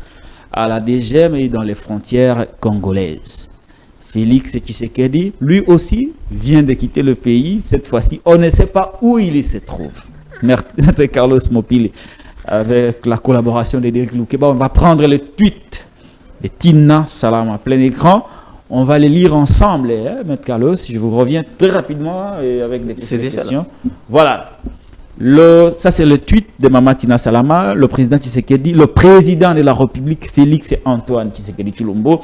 à la DGM et dans les frontières congolaises. Félix Tshisekedi, lui aussi, vient de quitter le pays. Cette fois-ci, on ne sait pas où il se trouve. Maître Carlos Mopili, avec la collaboration d'Éric Loukeba, on va prendre le tweet de Tina Salama à plein écran. On va les lire ensemble, hein, Maître Carlos. Je vous reviens très rapidement et avec des questions. Voilà. Ça, c'est le tweet de Mama Tina Salama, le président Tshisekedi, le président de la République, Félix Antoine Tshisekedi Tshilombo,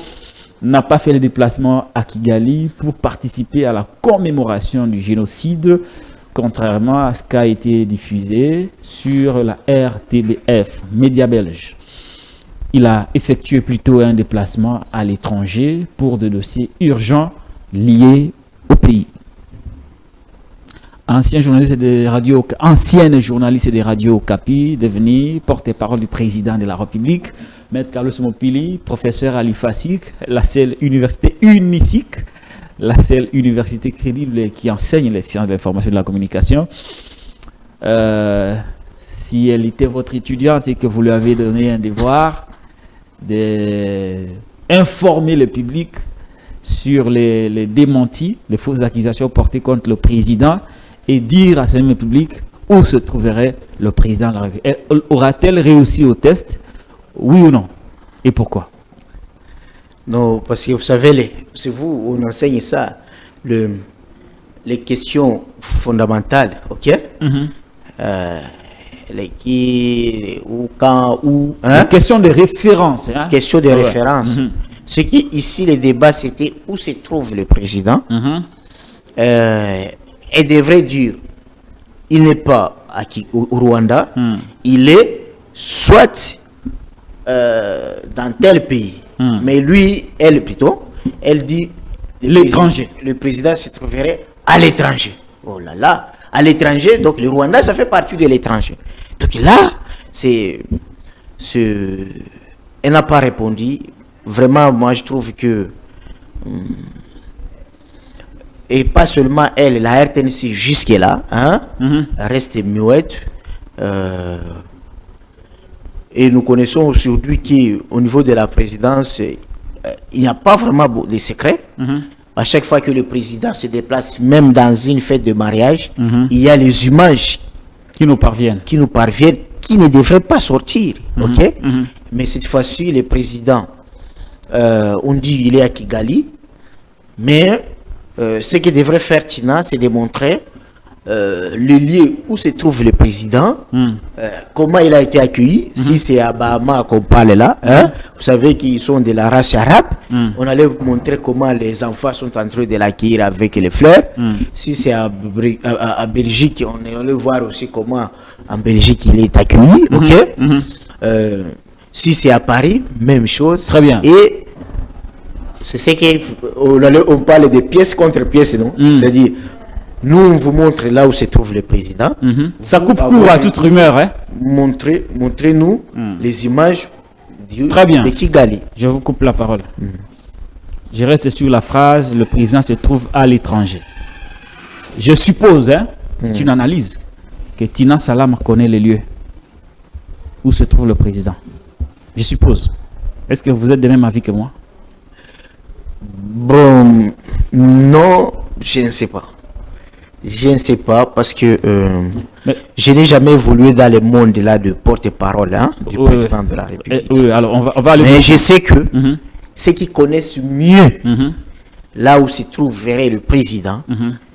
n'a pas fait le déplacement à Kigali pour participer à la commémoration du génocide, contrairement à ce qui a été diffusé sur la RTBF, média belge. Il a effectué plutôt un déplacement à l'étranger pour des dossiers urgents liés au pays. Ancienne journaliste des radios Okapi, devenu porte-parole du président de la République, Maître Carlos Mopili, professeur à l'IFASIC, la seule université UNISIC, la seule université crédible qui enseigne les sciences de l'information et de la communication. Si elle était votre étudiante et que vous lui avez donné un devoir d'informer le public sur les démentis, les fausses accusations portées contre le président, et dire à ce même public où se trouverait le président de la République. Aura-t-elle réussi au test? Oui ou non? Et pourquoi? Non, parce que vous savez, c'est vous, on enseigne ça, les questions fondamentales, ok? Les qui, où, quand, où. Hein? Les questions de référence. Hein? Questions de référence. Ce qui, ici, le débat, c'était où se trouve le président. Elle devrait dire, il n'est pas au Rwanda, il est soit dans tel pays. Mais lui, elle plutôt, elle dit l'étranger. Le président se trouverait à l'étranger. Oh là là, à l'étranger, donc le Rwanda, ça fait partie de l'étranger. Donc là, elle n'a pas répondu. Vraiment, moi, je trouve que... et pas seulement elle, la RTNC jusque-là, hein, reste muette. Et nous connaissons aujourd'hui qu'au niveau de la présidence, il n'y a pas vraiment de secret. À chaque fois que le président se déplace, même dans une fête de mariage, il y a les images qui nous parviennent, qui ne devraient pas sortir. Ok? Mais cette fois-ci, le président, on dit qu'il est à Kigali, mais ce que devrait faire Tina, c'est de montrer le lieu où se trouve le président, comment il a été accueilli. Si c'est à Bahama qu'on parle là, hein, vous savez qu'ils sont de la race arabe, on allait vous montrer comment les enfants sont en train de l'accueillir avec les fleurs. Si c'est à Belgique, on allait voir aussi comment en Belgique il est accueilli. Ok. Si c'est à Paris, même chose. Très bien. Et c'est ce qu'on parle de pièce contre pièce, non? C'est-à-dire, nous, on vous montre là où se trouve le président. Ça coupe court à toute rumeur. Hein? Montrez-nous les images de Kigali. Je vous coupe la parole. Je reste sur la phrase, le président se trouve à l'étranger. Je suppose, hein, c'est une analyse, que Tina Salama connaît les lieux où se trouve le président. Je suppose. Est-ce que vous êtes de même avis que moi? Bon, non, je ne sais pas. Je ne sais pas parce que je n'ai jamais évolué dans le monde là de porte-parole du président de la République. Oui, alors on va aller. Mais je sais que ceux qui connaissent mieux là où se trouverait le président,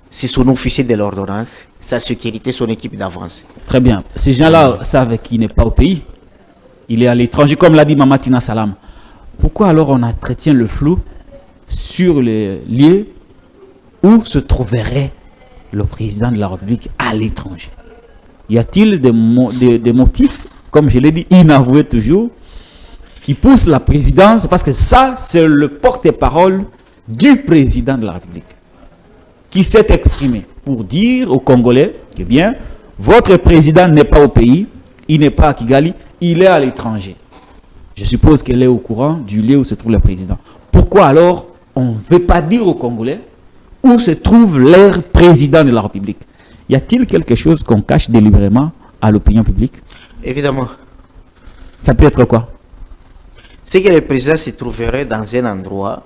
c'est son officier de l'ordonnance, sa sécurité, son équipe d'avance. Très bien. Ces gens-là savent qu'il n'est pas au pays. Il est à l'étranger, comme l'a dit Mama Tina Salam. Pourquoi alors on entretient le flou sur les lieux où se trouverait le président de la République à l'étranger? Y a-t-il des motifs, comme je l'ai dit, inavoués toujours, qui poussent la présidence? Parce que ça, c'est le porte-parole du président de la République qui s'est exprimé pour dire aux Congolais que bien, votre président n'est pas au pays, il n'est pas à Kigali, il est à l'étranger. Je suppose qu'elle est au courant du lieu où se trouve le président. Pourquoi alors on ne veut pas dire aux Congolais où se trouve leur président de la République? Y a-t-il quelque chose qu'on cache délibérément à l'opinion publique? Évidemment. Ça peut être quoi? C'est que le président se trouverait dans un endroit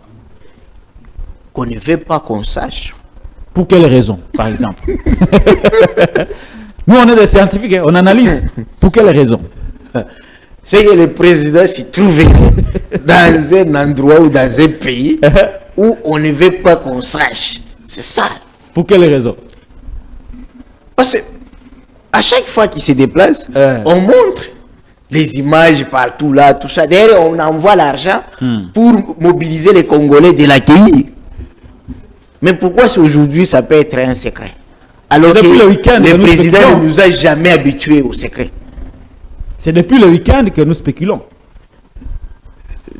qu'on ne veut pas qu'on sache. Pour quelle raison, par exemple? Nous, on est des scientifiques, hein, on analyse. Pour quelle raison? C'est que le président s'y trouvait dans un endroit ou dans un pays où on ne veut pas qu'on sache. C'est ça. Pour quelle raison? Parce que à chaque fois qu'il se déplace, on montre les images partout là, tout ça. D'ailleurs, on envoie l'argent pour mobiliser les Congolais de l'accueillir. Mais pourquoi aujourd'hui ça peut être un secret? Alors que le président ne nous a jamais habitués au secret. C'est depuis le week-end que nous spéculons.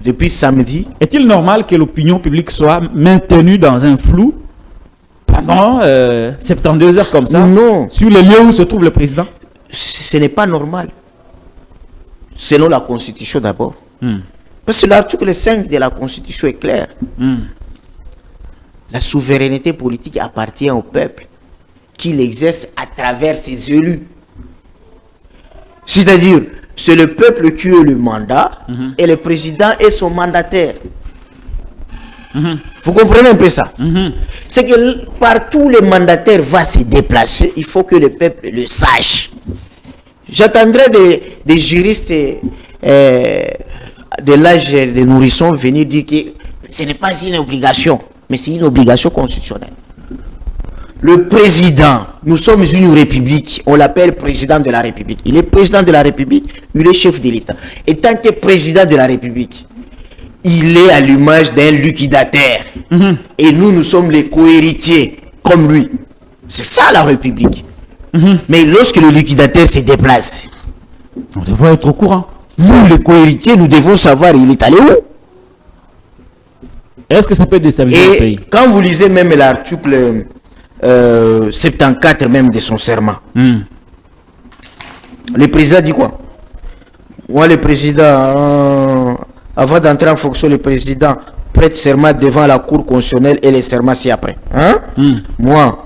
Depuis samedi. Est-il normal que l'opinion publique soit maintenue dans un flou pendant 72 heures comme ça? Non. Sur les lieux où se trouve le président? Ce n'est pas normal. Selon la Constitution d'abord. Parce que l'article 5 de la Constitution est clair. La souveraineté politique appartient au peuple qui l'exerce à travers ses élus. C'est-à-dire, c'est le peuple qui a le mandat et le président est son mandataire. Vous comprenez un peu ça? C'est que partout le mandataire va se déplacer, il faut que le peuple le sache. J'attendrai des juristes de l'âge des nourrissons venir dire que ce n'est pas une obligation, mais c'est une obligation constitutionnelle. Le président, nous sommes une république, on l'appelle président de la République. Il est président de la République, il est chef de l'État. Et tant que président de la République, il est à l'image d'un liquidateur. Et nous sommes les co-héritiers, comme lui. C'est ça la République. Mais lorsque le liquidateur se déplace, on devrait être au courant. Nous, les co-héritiers, nous devons savoir il est allé où. Est-ce que ça peut déstabiliser le pays? Et quand vous lisez même l'article 74 même de son serment, le président dit quoi? Moi, le président, avant d'entrer en fonction, le président prête serment devant la Cour constitutionnelle et les serments ci-après. Moi,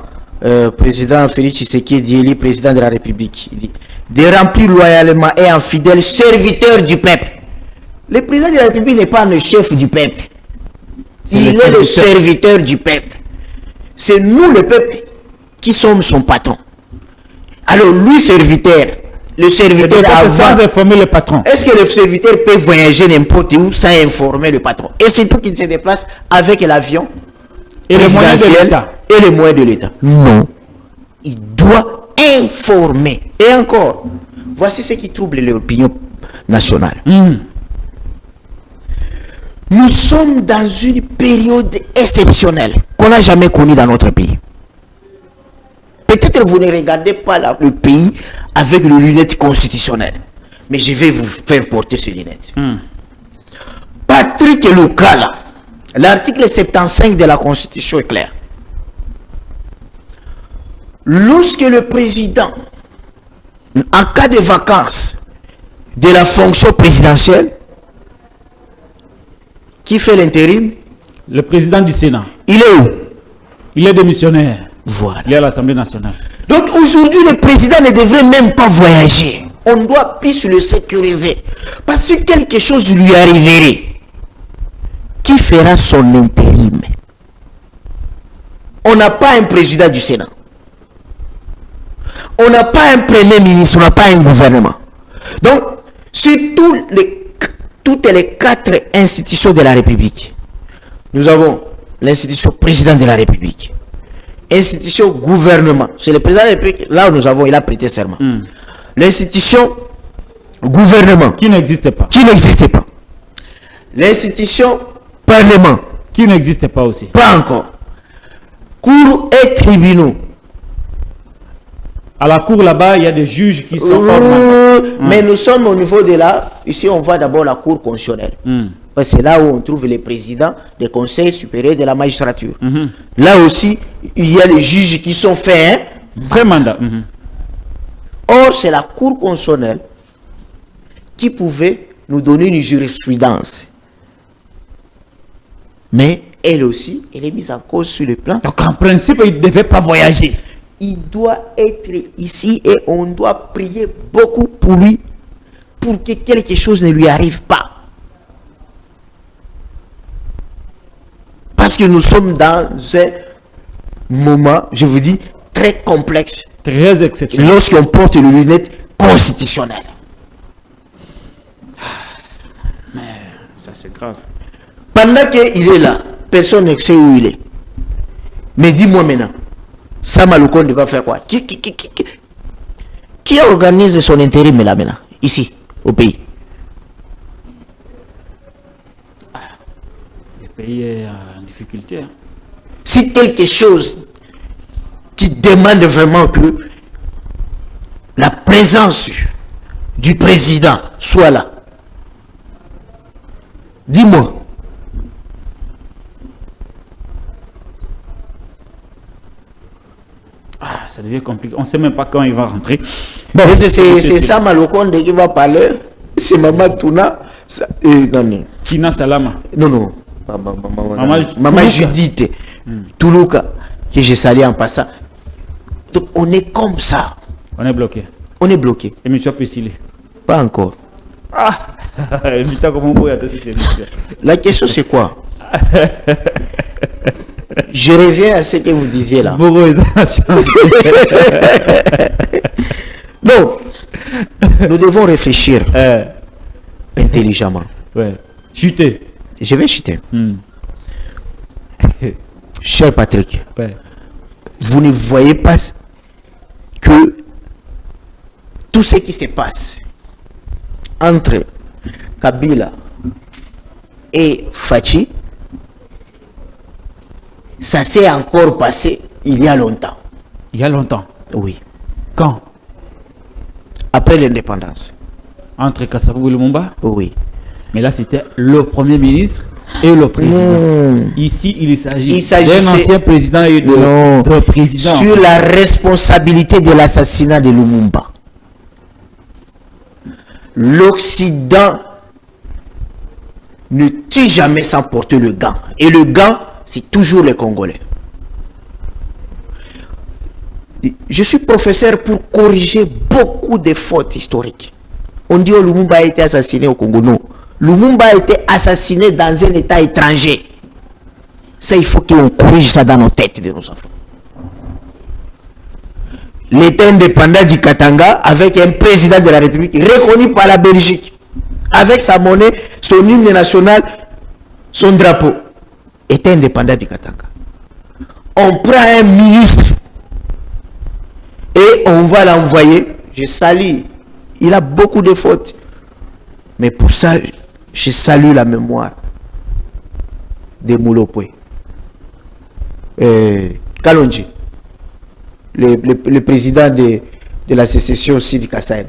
président Félix Tshisekedi, élu président de la République, il dit de remplir loyalement et en fidèle serviteur du peuple. Le président de la République n'est pas le chef du peuple. Il est le serviteur du peuple. C'est nous, le peuple, qui sommes son patron. Alors, lui, serviteur, le serviteur sans informer le patron. Est-ce que le serviteur peut voyager n'importe où sans informer le patron? Et c'est tout qu'il se déplace avec l'avion et les moyens de l'État. Et les moyens de l'État. Non. Il doit informer. Et encore, voici ce qui trouble l'opinion nationale. Nous sommes dans une période exceptionnelle qu'on n'a jamais connue dans notre pays. Peut-être vous ne regardez pas le pays avec les lunettes constitutionnelles. Mais je vais vous faire porter ces lunettes. Patrick Lukala, l'article 75 de la Constitution est clair. Lorsque le président, en cas de vacances de la fonction présidentielle, qui fait l'intérim? Le président du Sénat. Il est où? Il est démissionnaire. Voilà. Il est à l'Assemblée nationale. Donc aujourd'hui, le président ne devrait même pas voyager. On doit plus le sécuriser. Parce que quelque chose lui arriverait. Qui fera son intérim? On n'a pas un président du Sénat. On n'a pas un premier ministre, on n'a pas un gouvernement. Donc, sur toutes les 4 institutions de la République, nous avons l'institution président de la République, institution gouvernement, c'est le président de la République, là où nous avons, il a prêté serment. L'institution gouvernement, qui n'existe pas. L'institution parlement, qui n'existe pas aussi. Pas encore. Cour et tribunaux. À la cour là-bas, il y a des juges qui sont mais nous sommes au niveau de là. Ici, on voit d'abord la cour constitutionnelle. Parce que c'est là où on trouve les présidents des conseils supérieurs de la magistrature. Là aussi, il y a les juges qui sont faits. Vrai mandat. Or, c'est la cour constitutionnelle qui pouvait nous donner une jurisprudence. Mais elle aussi, elle est mise en cause sur le plan. Donc en principe, il ne devait pas voyager. Il doit être ici et on doit prier beaucoup pour lui, pour que quelque chose ne lui arrive pas. Parce que nous sommes dans un moment, je vous dis, très complexe. Très exceptionnel. Lorsqu'on porte les lunettes constitutionnelles. Mais ça, c'est grave. Pendant qu'il est là, personne ne sait où il est. Mais dis-moi maintenant, Sama Lukonde va faire quoi? Qui organise son intérim là maintenant, ici, au pays? Le pays est en difficulté. Hein. Si quelque chose qui demande vraiment que la présence du président soit là, dis-moi. Ah, ça devient compliqué. On ne sait même pas quand il va rentrer. Bon, c'est ça Malokonde qui va parler. C'est Maman Touna. Tina Salama. Non. Maman Judith. Toulouka. Que j'ai salé en passant. Donc on est comme ça. On est bloqué. On est bloqué. Et M. Pessilé. Pas encore. Ah. La question c'est quoi? Je reviens à ce que vous disiez là. Non, nous devons réfléchir intelligemment. Ouais. Chuter. Je vais chuter. Cher Patrick, vous ne voyez pas que tout ce qui se passe entre Kabila et Fachi, ça s'est encore passé il y a longtemps. Il y a longtemps? Oui. Quand? Après l'indépendance. Entre Kassavou et Lumumba? Oui. Mais là, c'était le Premier ministre et le président. Ici, il s'agit d'un ancien président et de président. Sur la responsabilité de l'assassinat de Lumumba. L'Occident ne tue jamais sans porter le gant. Et le gant, c'est toujours les Congolais. Je suis professeur pour corriger beaucoup de fautes historiques. On dit que Lumumba a été assassiné au Congo. Non. Lumumba a été assassiné dans un état étranger. Ça, il faut qu'on corrige ça dans nos têtes de nos enfants. L'état indépendant du Katanga avec un président de la République reconnu par la Belgique. Avec sa monnaie, son hymne national, son drapeau. État indépendant du Katanga. On prend un ministre et on va l'envoyer. Je salue. Il a beaucoup de fautes. Mais pour ça, je salue la mémoire de Moulopoué. Kalonji, le président de la sécession Sidi Kassaïn.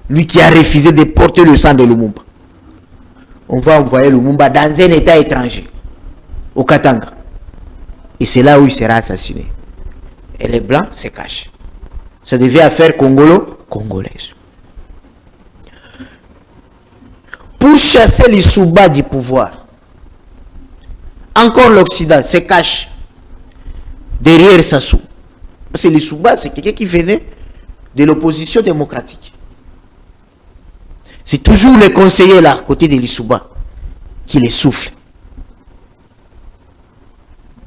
Lui qui a refusé de porter le sang de Lumumba. On va envoyer Lumumba dans un état étranger. Au Katanga. Et c'est là où il sera assassiné. Et les Blancs se cachent. Ça devait affaire congolaise. Pour chasser les soubas du pouvoir, encore l'Occident se cache derrière Sassou. Parce que les soubas, c'est quelqu'un qui venait de l'opposition démocratique. C'est toujours les conseillers là, à côté de l'Issouba, qui les soufflent.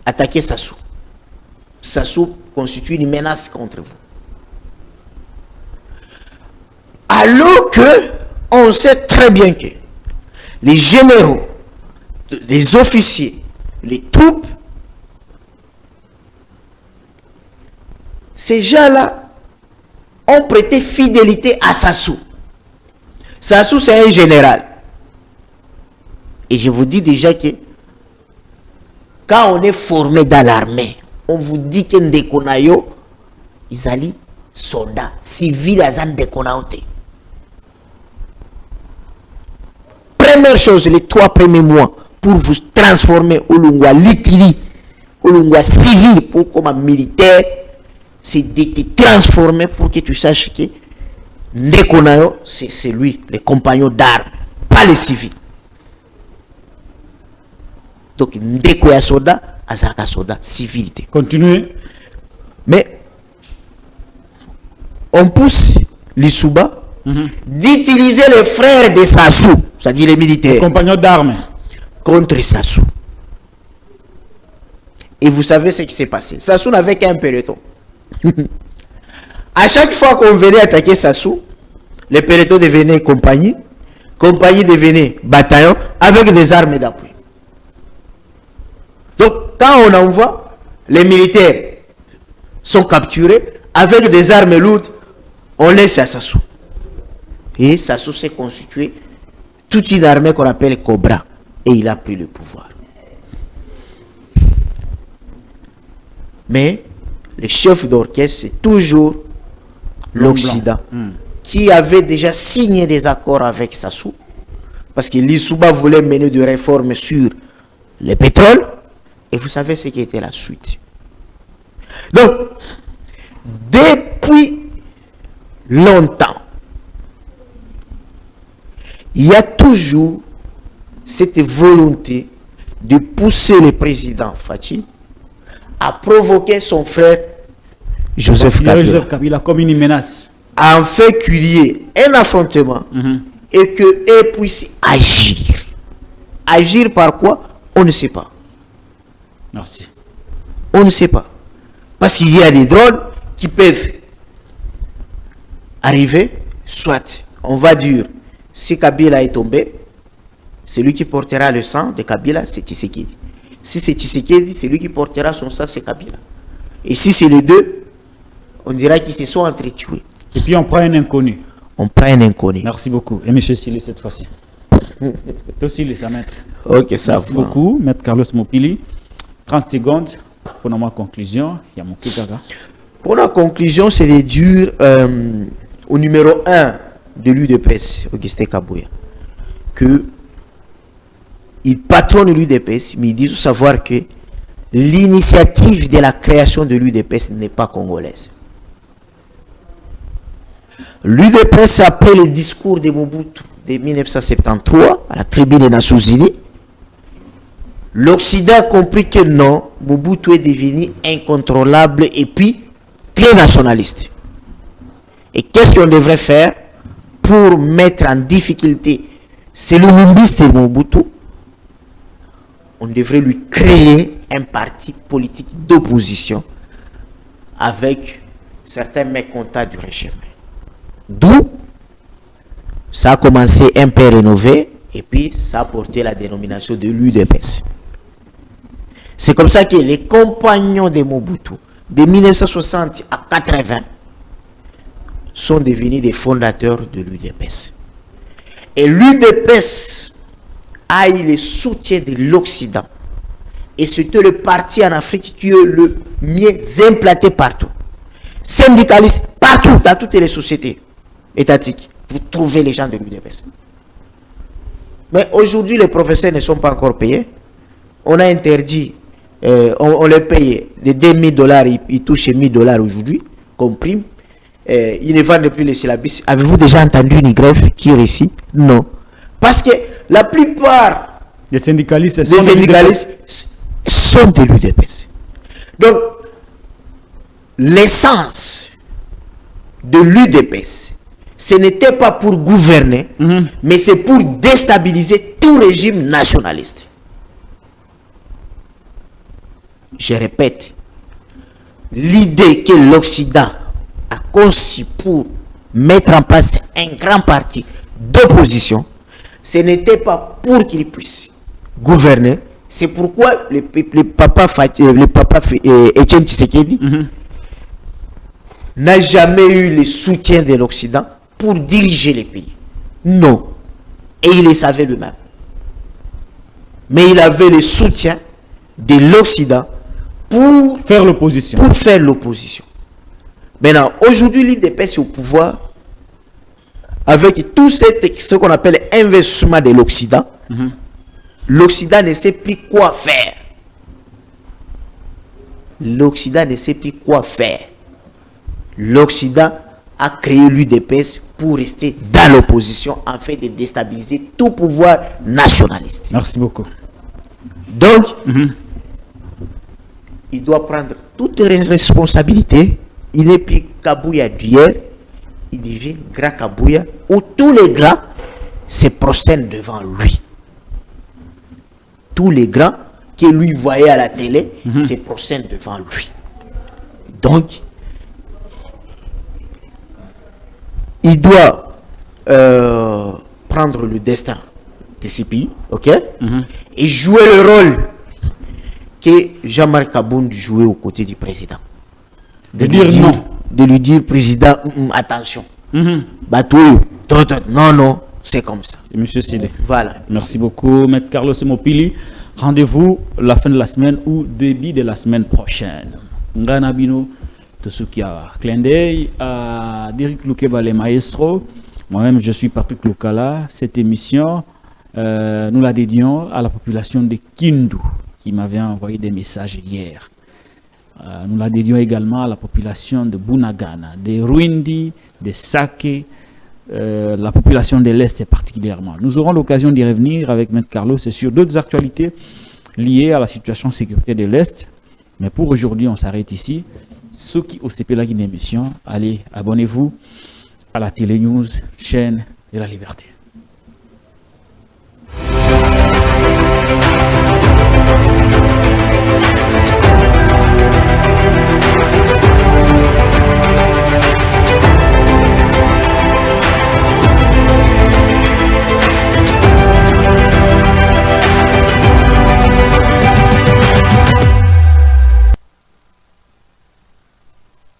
Attaquer Sassou. Sassou constitue une menace contre vous. Alors que on sait très bien que les généraux, les officiers, les troupes, ces gens-là ont prêté fidélité à Sassou. Sassou, c'est un général. Et je vous dis déjà que quand on est formé dans l'armée, on vous dit que Ndekonayo, ils allaient soldats, civils à Ndekonaote. Première chose, les 3 premiers mois, pour vous transformer au Lungwa Likili, au Lungwa civil, pour comme militaire, c'est de te transformer pour que tu saches que Ndekonayo, c'est lui, les compagnons d'armes, pas les civils. Donc, Ndekoya soda, Azarka soda, civilité. Continuez. Mais, on pousse l'Issouba d'utiliser les frères de Sassou, c'est-à-dire les militaires, les compagnons d'armes, contre Sassou. Et vous savez ce qui s'est passé. Sassou n'avait qu'un peloton. À chaque fois qu'on venait attaquer Sassou, le peloton devenait compagnie. Compagnie devenait bataillon avec des armes d'appui. Donc, quand on envoie, les militaires sont capturés avec des armes lourdes, on laisse à Sassou. Et Sassou s'est constitué toute une armée qu'on appelle Cobra. Et il a pris le pouvoir. Mais le chef d'orchestre, c'est toujours l'Occident, qui avait déjà signé des accords avec Sassou. Parce que l'Issouba voulait mener des réformes sur le pétrole. Et vous savez ce qui était la suite. Donc, depuis longtemps, il y a toujours cette volonté de pousser le président Fathi à provoquer son frère Joseph Kabila comme une menace. En fait qu'il y ait un affrontement et qu'eux puissent agir. Agir par quoi? On ne sait pas. Merci. On ne sait pas. Parce qu'il y a des drones qui peuvent arriver, soit, on va dire, si Kabila est tombé, celui qui portera le sang de Kabila, c'est Tshisekedi. Si c'est Tshisekedi, celui qui portera son sang, c'est Kabila. Et si c'est les deux, on dira qu'ils se sont entretués. Et puis on prend un inconnu. On prend un inconnu. Merci beaucoup. Et M. Sili cette fois-ci. Toi aussi, laissez maître. Ok, ça Merci va. beaucoup, Maître Carlos Mopili. 30 secondes pour ma conclusion. Il y a mon Kikaga. Pour la conclusion, c'est de dire au numéro 1 de l'UDPS, Augustin Kabouya, que il patronne l'UDPS, mais il dit savoir que l'initiative de la création de l'UDPS n'est pas congolaise. L'UDPS, après le discours de Mobutu de 1973 à la tribune des Nations Unies, l'Occident a compris que non, Mobutu est devenu incontrôlable et puis très nationaliste. Et qu'est-ce qu'on devrait faire pour mettre en difficulté ce lumumbiste de Mobutu? On devrait lui créer un parti politique d'opposition avec certains mécontents du régime. D'où ça a commencé un peu rénové et puis ça a porté la dénomination de l'UDPS. C'est comme ça que les compagnons de Mobutu de 1960 à 80 sont devenus des fondateurs de l'UDPS. Et l'UDPS a eu le soutien de l'Occident. Et c'était le parti en Afrique qui est le mieux implanté partout. Syndicalistes partout, dans toutes les sociétés étatiques. Vous trouvez les gens de l'UDPS. Mais aujourd'hui, les professeurs ne sont pas encore payés. On a interdit, on les paye de $2000, ils touchent $1000 aujourd'hui, comme prime. Ils ne vendent plus les syllabus. Avez-vous déjà entendu une grève qui réussit? Non. Parce que la plupart des syndicalistes sont de l'UDPS. Donc, l'essence de l'UDPS, ce n'était pas pour gouverner, mais c'est pour déstabiliser tout régime nationaliste. Je répète, l'idée que l'Occident a conçu pour mettre en place un grand parti d'opposition, ce n'était pas pour qu'il puisse gouverner. C'est pourquoi le papa Etienne Tshisekedi n'a jamais eu le soutien de l'Occident pour diriger les pays. Non. Et il le savait lui-même. Mais il avait le soutien de l'Occident pour faire l'opposition. Maintenant, aujourd'hui, l'UDPS est au pouvoir avec tout ce qu'on appelle investissement de l'Occident. L'Occident ne sait plus quoi faire. L'Occident ne sait plus quoi faire. L'Occident a créé l'UDPS pour rester dans l'opposition afin de déstabiliser tout pouvoir nationaliste. Merci beaucoup. Donc, il doit prendre toutes les responsabilités. Il n'est plus Kabouya d'hier, il devient grand Kabouya où tous les grands se prosternent devant lui. Tous les grands que lui voyait à la télé se procède devant lui. Donc, il doit prendre le destin de ces pays, ok, et jouer le rôle que Jean-Marc Abound jouait aux côtés du président. De dire non. De lui dire, président, attention. Bateau, non, c'est comme ça. Et monsieur Sile. Voilà. Merci beaucoup, Maître Carlos Mopili. Rendez-vous la fin de la semaine ou début de la semaine prochaine. Ngana Bino, de ce qui a clin d'œil à Derek Loukeba, les maestros. Moi-même, je suis Patrick Loukala. Cette émission, nous la dédions à la population de Kindu, qui m'avait envoyé des messages hier. Nous la dédions également à la population de Bunagana, des Rwindi, des Sake, la population de l'Est particulièrement. Nous aurons l'occasion d'y revenir avec Maître Carlos et sur d'autres actualités liées à la situation sécuritaire de l'Est. Mais pour aujourd'hui, on s'arrête ici. Ceux qui au CP une émission, allez, abonnez-vous à la Télé News, chaîne de la liberté.